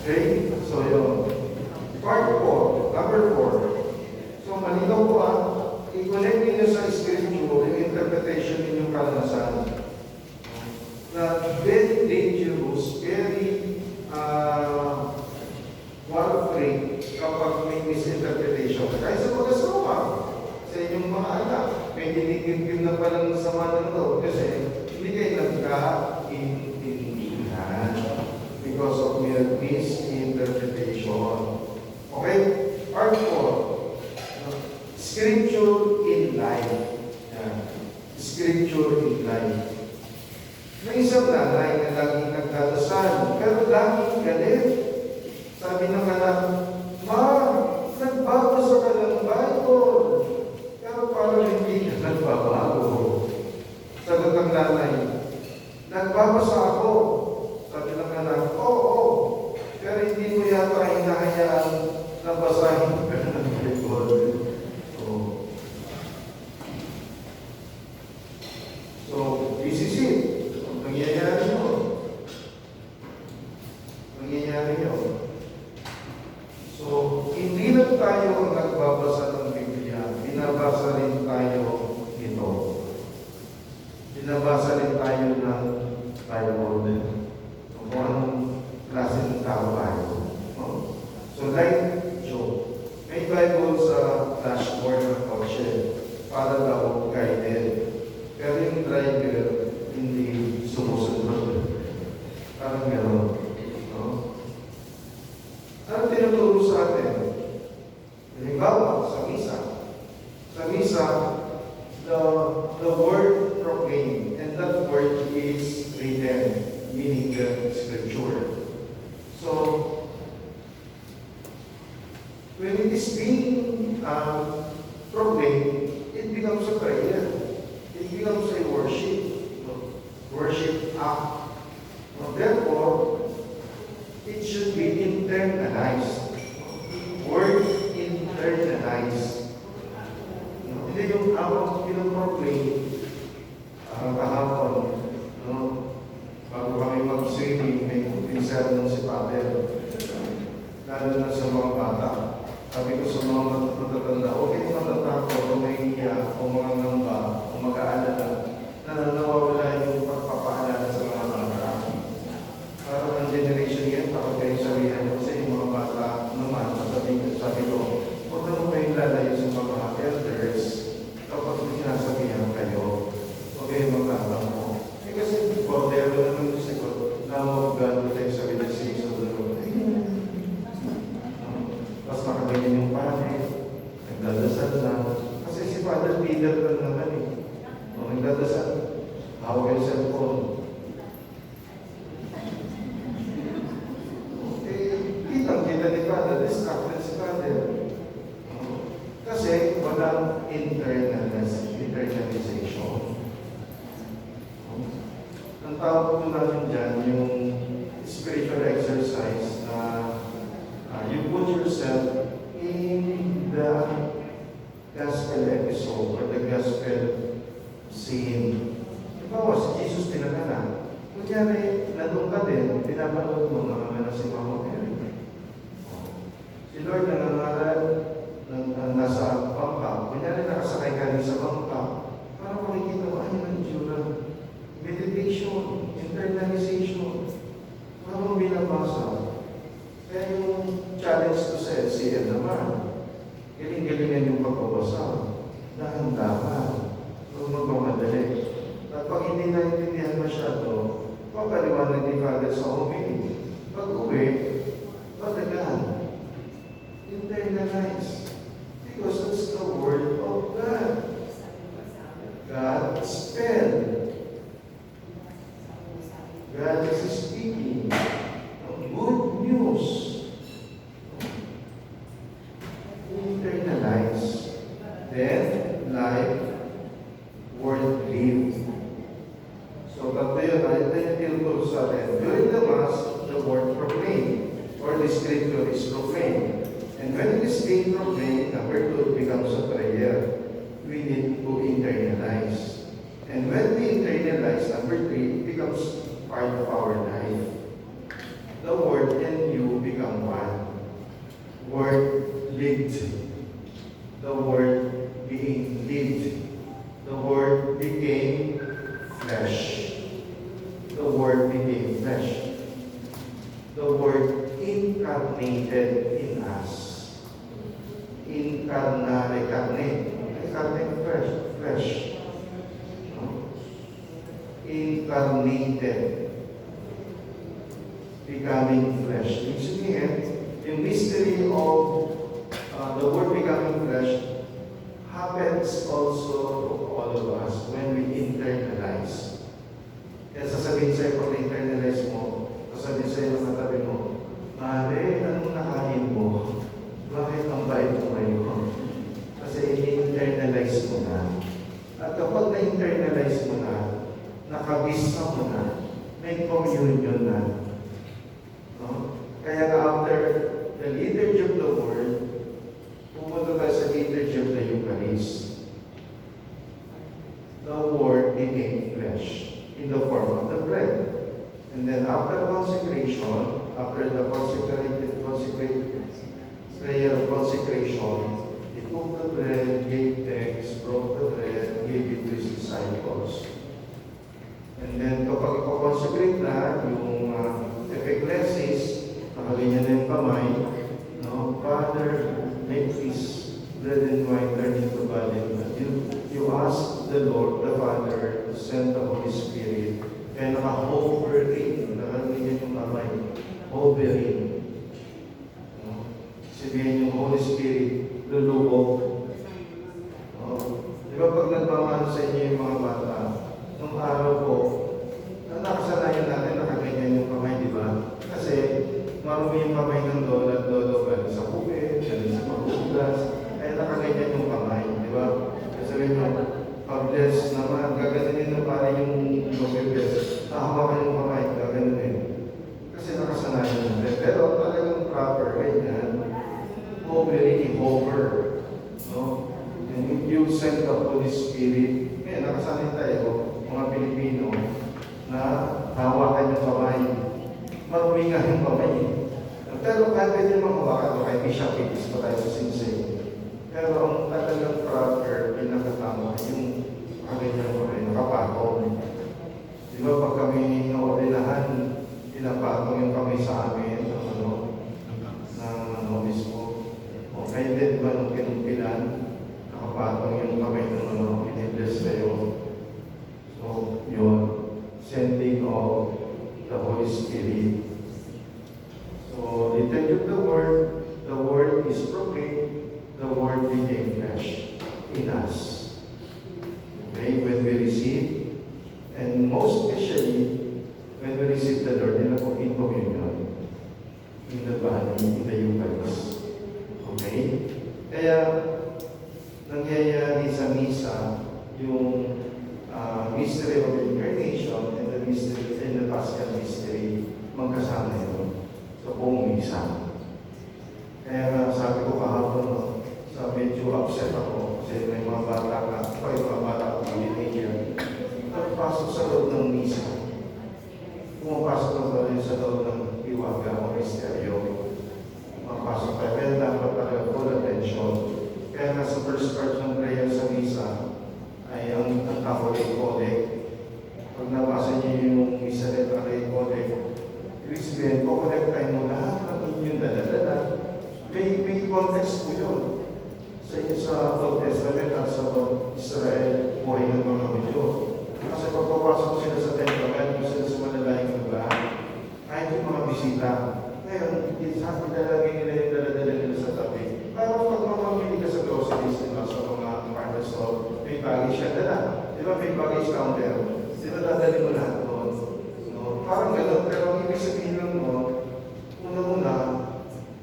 [SPEAKER 2] Okay? So yun. Part 4, number 4. So malinaw po i-connect ninyo sa scripture yung interpretation ninyong karanasan na very dangerous, very warfare kapag may misinterpretation. Kaya sa mag-asawa, sa inyong mga anak, may dinigim na palang sama ng loob kasi hindi kayo nagka-intindihan because of misinterpretation. Okay? Part 4. Scripture in life. Yan. Scripture in life. May isang nanay na laging nagdadasal, pero laging galit. Sabi ng anak, Ma, nagbabasa ka ng Bible. Pero parang hindi ka nagbabago. Sagot ng nanay, nagbabasa ako. Sabi ng anak, oo. Pero hindi mo yata hinahayaan na basahin ka ng Bible. So, this is it. Nangyayari yun. So, hindi lang tayo ang nagbabasa ng Biblia, binabasa rin tayo ito. Binabasa rin tayo ng Bible. Kung anong klase ng tao tayo. So, like Job, may Bible sa dashboard ng kotse para daw guided. Pero yung driver, hindi sumusunod. Parang gano'n. Ano tinuturo sa atin? Halimbawa, sa misa. Sa misa, the word proclaimed, and that word is written, meaning the scripture. So, when it is being proclaimed, it becomes a prayer. It becomes a worship. Worship act. Therefore, it should be internalized. Word internalized. Hindi yung habang pinoproclaim kahapon, bago kami mag-swimming, may pinsel ng si Pater. Lalo na sa mga bata. Sabi ko sa mga matatanda, okay matatakot o mahihiya o mga ngamba o mag-aalala na nawawala yung pagpapaalala sa mga bata. Parang ang generation yan, kapag kayo sabihan ko sa yung mga bata naman, sabi ko, huwag na mo kayong lalayo sa mga elders kapag sinasabihan kayo, huwag kayong magkakang mo. Kasi bordero naman yung siguro, na mag-gano tayo sa realisation sa loob. Tapos nakaganyan yung pare, nagdadasal na. Kasi si Father Peter lang naman eh. Nagdadasal, hawag yung cellphone. Kitang-kita ni Father, distracted si Father. Kasi walang internalization. Ang tawag po namin dyan, yung spiritual exercise na you put yourself in the gospel episode or the gospel scene. Ikaw, si Jesus pinagalan. Kunyari, nandun ka din, pinapanood mo na si Mama Mary. Si Lord nangangaral nasa bangka. Kunyari, nakasakay ka rin sa bangka. Para makikita mo, ay, nandiyo meditation, internalization. Parang binabasa. Kaya yung challenge ko sa LCM naman, galing-galingan yung pagbabasa. Dahan-dahan. Huwag magmamadali. At pag hindi naintindihan masyado, papaliwanag ni Father sa homily. Pag-uwi, padagan. Internalize. Because that's the word internalize, number 3, it becomes part of our life. The Word and you become one. Word lived. The Word being lived. The Word became flesh. The Word became flesh. The Word incarnated in us. Incarnare carne. Incarnate flesh. No? Incarnated. Becoming flesh. Ibig sabihin, yung mystery of the Word becoming flesh happens also to all of us when we internalize. Kaya sasabihin sa'yo, pag internalize mo, sasabihin sa'yo ng katabi mo, Mare, anong nakain mo? Bakit ang bait mo ngayon? Kasi i-internalize mo na. At kapag na-internalize mo na, nakabisa mo na, may communion na. No? Kaya na after the liturgy of the Word, pumunta tayo sa liturgy of the Eucharist. The Word became flesh in the form of the bread. And then after consecration, after the consecrated prayer of consecration, he took the bread, gave thanks, broke the bread, gave it to his disciples. And then kapag ipoconsecrate na yung epiglesis, nakaganyan na yung kamay, no? Father, make this bread and wine turn into body and blood. You ask the Lord, the Father, to send the Holy Spirit, kaya naka-hovering, nakaganyan yung kamay, hovering. No? Sabihin yung Holy Spirit, lulubog. No? Di ba pag nagmamahal sa inyo yung mga bata, nung araw po, nakasanayan natin nakaganyan yung kamay, di ba? Kasi marumi yung kamay ng lola at lolo, galing sa kupe, galing sa paghugas, kaya nakaganyan yung kamay, di ba? Kasi sabihin nyo, pag-bless naman, gaganin na para yung mag-bless, hahawakan yung kamay, gaganin. Kasi nakasanayan natin. Pero talagang proper, ganyan, hovering, hover, no? And you send the Holy Spirit, kaya nakasanay tayo, mga Pilipino, na hawakan yung kamay. Marumi nga yung kamay. Pero kahit pwede yung makawakan o kahit Bishop Itis pa tayo sa sinsay. Pero ang talagang proper, pinakatama, yung kaganyan kamay, nakapatong. Di ba pag kami naordinahan, pinapatong yung kamay sa amin, ng obispo. O kaya din ba nung kinumpilan, nakapatong yung kamay ng pinibless kayo. So, yun. Sending of the Holy Spirit. So, liturgy of the Word is proclaimed, the Word became flesh in us. Okay, when we receive, and most especially, when we receive the Lord in communion, in the body, in the Eucharist. Okay? Kaya, nangyayari sa misa, yung mystery of incarnation and the mystery and the Paschal mystery, magkasama yun sa buong misa. Kaya sabi ko kahapon, sa medyo upset ako kasi may mga bata ka, yung mga bata ko, teenager, nagpasok sa loob ng misa. Pumapasok na sa loob ng iwaga o misteryo. Pumapasok tayo, kaya dapat talaga full attention. Kaya nga sa first part ng prayer sa misa, ay ang Catholic Codex. Pag nabasa niyo yung Misalet Catholic Codex, ibig sabihin, kukonektahin mo lahat ng inyong dala-dala. May context po yun. Sa Old Testament at sa Israel, buhay ng mga Hudyo. Kasi pag papasok sila sa Testament, kung sila sa malalayang lugar, kahit yung mga bisita, ngayon, ilalagay nila yung dala-dala nila sa tabi. Para pag mamamili ka sa groceries, diba, sa mga department store, may baggage siya dala. Di ba may baggage counter? Di ba dadali mo lahat doon? No? Parang gano'n, pero ang ibig sabihin lang mo, una-una,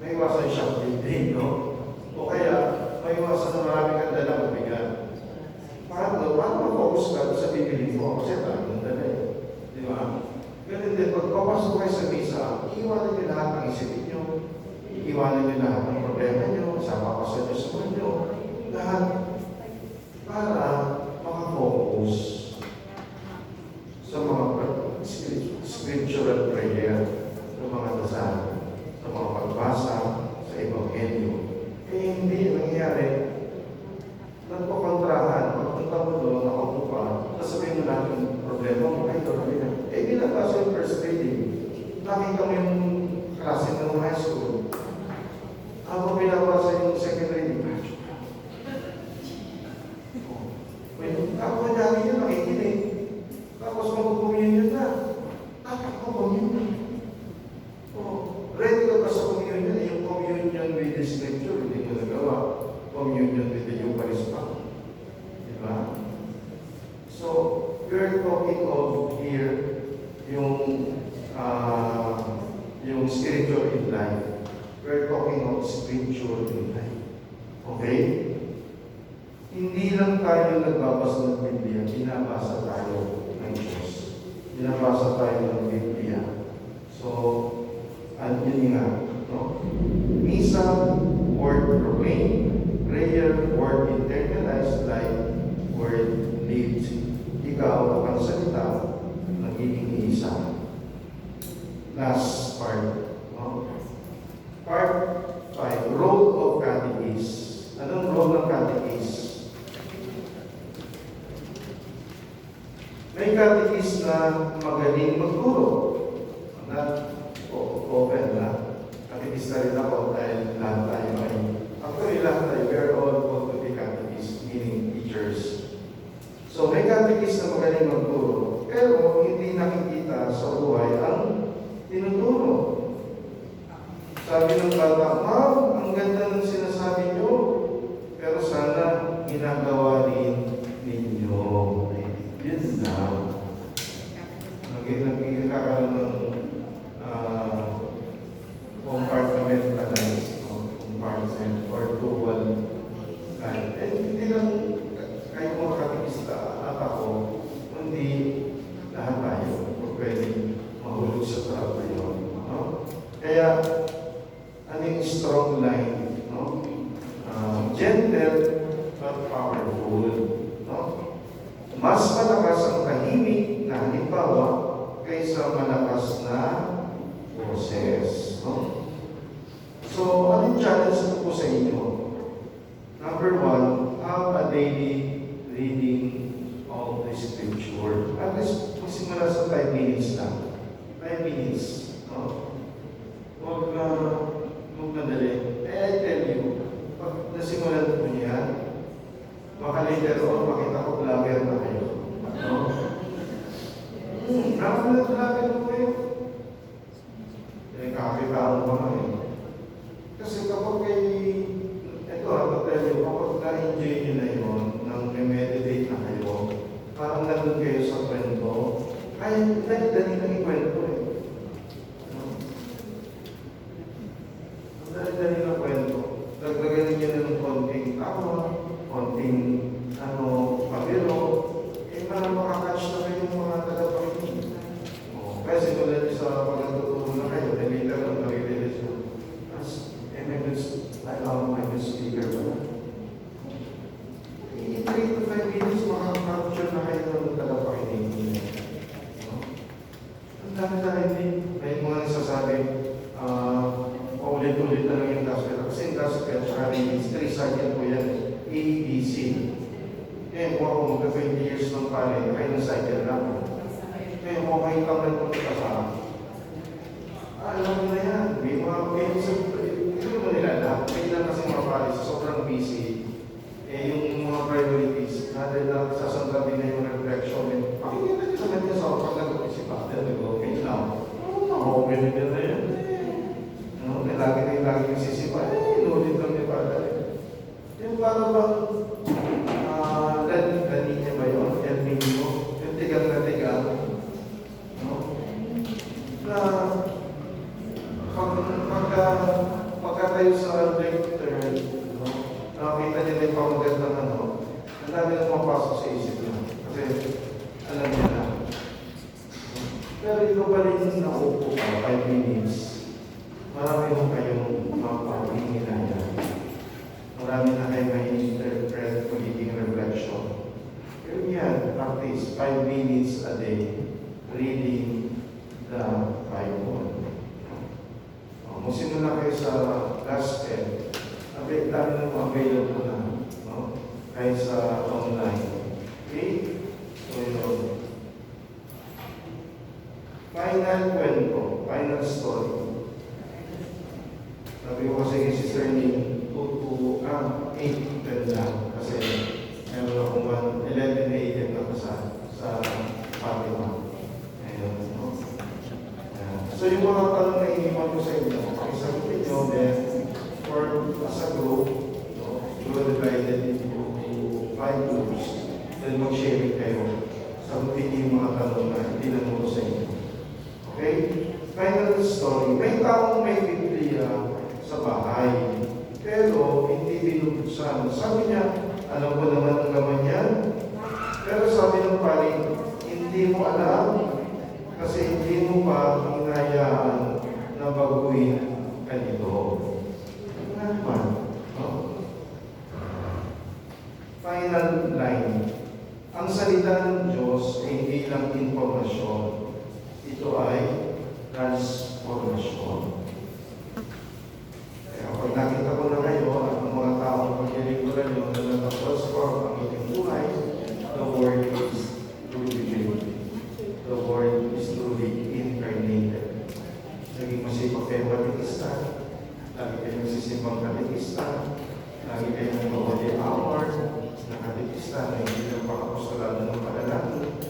[SPEAKER 2] may iwasan shoplifting, no? O kaya, may iwasan na marami kang dalang mabigat. Paano ma-focus ka sa bibili mo? Kasi talagang dala eh. Di ba? Ganun din, pag papasok kayo sa misa, iiwanan niyo lahat ng isipin niyo. Iiwanan niyo lahat ng problema niyo, sa papasan niyo sa mundo. Lahat para makafocus. problema mo kayo. Binabasa yung first reading. Nakita mo yung klase ng high school. Ako binabasa yung second reading. Ako dami yun nakikinig. Tapos mag-communion na. Ako communion. Ready ka pa sa communion. Yung communion with the scripture, hindi mo nagawa. Communion with the Eucharist pa. Diba? So, we're talking of here yung spiritual in life. We're talking of spiritual in life. Okay? Hindi lang tayo nagbabasa ng Biblia, binabasa tayo ng Diyos. Binabasa tayo ng Biblia. So, at yun nga, no? Misa, word proclaimed, prayer, word internalized, life, word lived. Ikaw, ang salita, nagiging isa. Last part, no? Part 5, role of catechist. Anong role ng catechist? May catechist na magaling magturo. Open na. Catechist na rin ako dahil lahat tayo ay, actually lahat tayo, we are all called to be catechists, meaning teachers. So may catechist na magaling magturo, pero hindi nakikita sa buhay ang tinuturo. Sabi ng bata, "Ma'am, ang ganda ng sinasabi niyo, pero sana ginagawa rin ninyo." Yun lang. Nagkakaroon ng compartmentalized, compartment or dual kind. Hindi lang kayo mga katikista at ako, kundi lahat tayo pwede mahulog sa trap na yun. No? Kaya, ano yung strong line? No? Gentle but powerful. No? Mas malakas ang tahimik na halimbawa kaysa malakas na boses. No? So, ano yung challenge ko po sa inyo? Number 1, have a daily reading of the scripture. At least, magsimula sa 5 minutes lang. 5 minutes. No? Huwag madali. I tell you, pag nasimulan po niya, baka later on, makita ko vlogger na kayo. No? Vlogger po kayo. Kakitaan pa nga eh. Kasi kapag kapag na-enjoy nyo na yun, nang meditate na kayo, parang nandun kayo sa kwento, kaya dali lang yung kwento eh. Dali na kwento. Dagdagan nyo ng konting tawa, konting pabiro, parang makakatch na kayo yung mga tagapakinig. Kaya simulan nyo sa pagkatuturo na kayo, later lang nare-realize nyo. May good speaker ba? In 3 to 5 minutes, makaka-capture na kayo ng tagapakinig. Ang dami-dami din. May mga nagsasabi, paulit-ulit na lang yung gospel. Kasi yung gospel, tsaka readings, 3 second po yan. A, B, C. Kaya kung ako magka-20 years ng pare, kayo ng cycle lang. Kaya kung kayo kang nagpunta sa alam mo na yan. May mga hindi mo nila lahat. May lang kasi mga pare sa sobrang busy. Yung mga priorities, natin lang sasandabi na yung reflection. Pakikita nyo naman niya sa kapag nag-isip natin, nag-okay lang. Okay na yan. Lagi yung sisipa, inulit lang ni Father. Yung parang bang lani niya ba yun? El Nino? Yung tigang na tigang. Na pagkatayo sa lecture, nakakita nila yung pamagandang ang dami nang mapasok sa isip niya. Kasi alam niya na. Pero ito pa rin naupo ka, 5 minutes. Marami mo kayong mapapahingin yan. Marami na kayo may interpret, magiging reflection. Pero yan, practice 5 minutes a day reading the Bible. Magsimula kayo sa gospel. Dami na available na. Kahit sa online. Okay? So, final kwento, final story. Sabi ko kasi kay Sister Ning, 8 lang. Kasi meron akong 11 a.m. na kasal sa Fatima. Ayun, no? So yung mga tanong na iniwan ko sa inyo, pakisagutin nyo, then for as a group, no, you are divided into 5 groups, then mag-sharing kayo. Sagutin niyo yung mga tanong na itinanong ko sa inyo. Okay? Final story. May taong may Biblia sa bahay, pero hindi binubuksan. Sabi niya, alam ko naman ang laman yan. Pero sabi ng pari, hindi mo alam kasi hindi mo pa hinayaan na baguhin kanito. Ano naman? No? Final line. Ang salita ng Diyos ay hindi lang informasyon. Ito ay transformasyon. Kaya pag nakita ko na kayo at ang mga taong pagkilikuran nyo na nag-transform ang inyong buhay, the Word is truly living. The Word is truly incarnated. Naging masipag kayo katekista, lagi kayo nagsisimbang katekista, lagi kayo nag-holy hour, na katekista na hindi lang pakapostolado ng panalangin.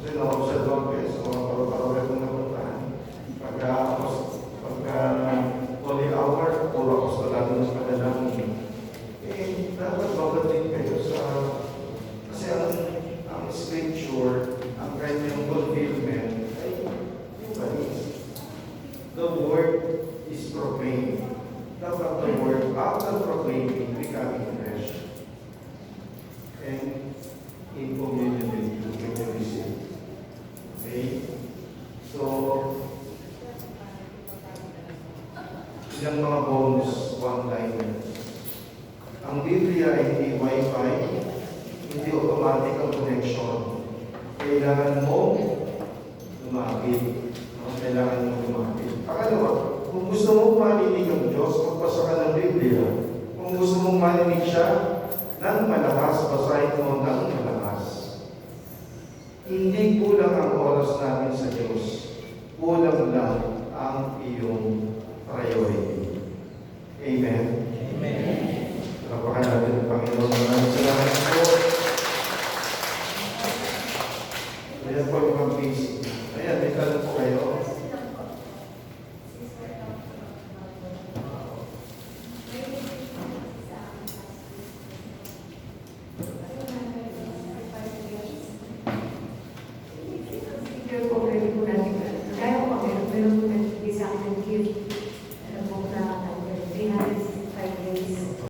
[SPEAKER 2] Kasi na-observe ako kayo sa mga paro-paro kong napuntahan. Pagka holy hour, puro apostolado ng panalangin. Dapat babalik kayo sa... Kasi ang scripture, ang kanyang fulfillment, ay ibalis. The word is proclaimed. Dapat the word, after proclaiming, becoming flesh. And in communion with you when you receive. Okay? So, ilang mga bonus one-liners. Ang Biblia ay hindi Wi-Fi, hindi automatic ang connection. Kailangan mo lumapit. No? Kailangan mo lumapit. Pangalawa, kung gusto mong marinig ang Diyos, magbasa ka ng Biblia. Kung gusto mong marinig siya, nang malakas, basahin mo nang malakas. Hindi kulang ang oras namin sa Diyos. Kulang lang ang iyong priority. Amen.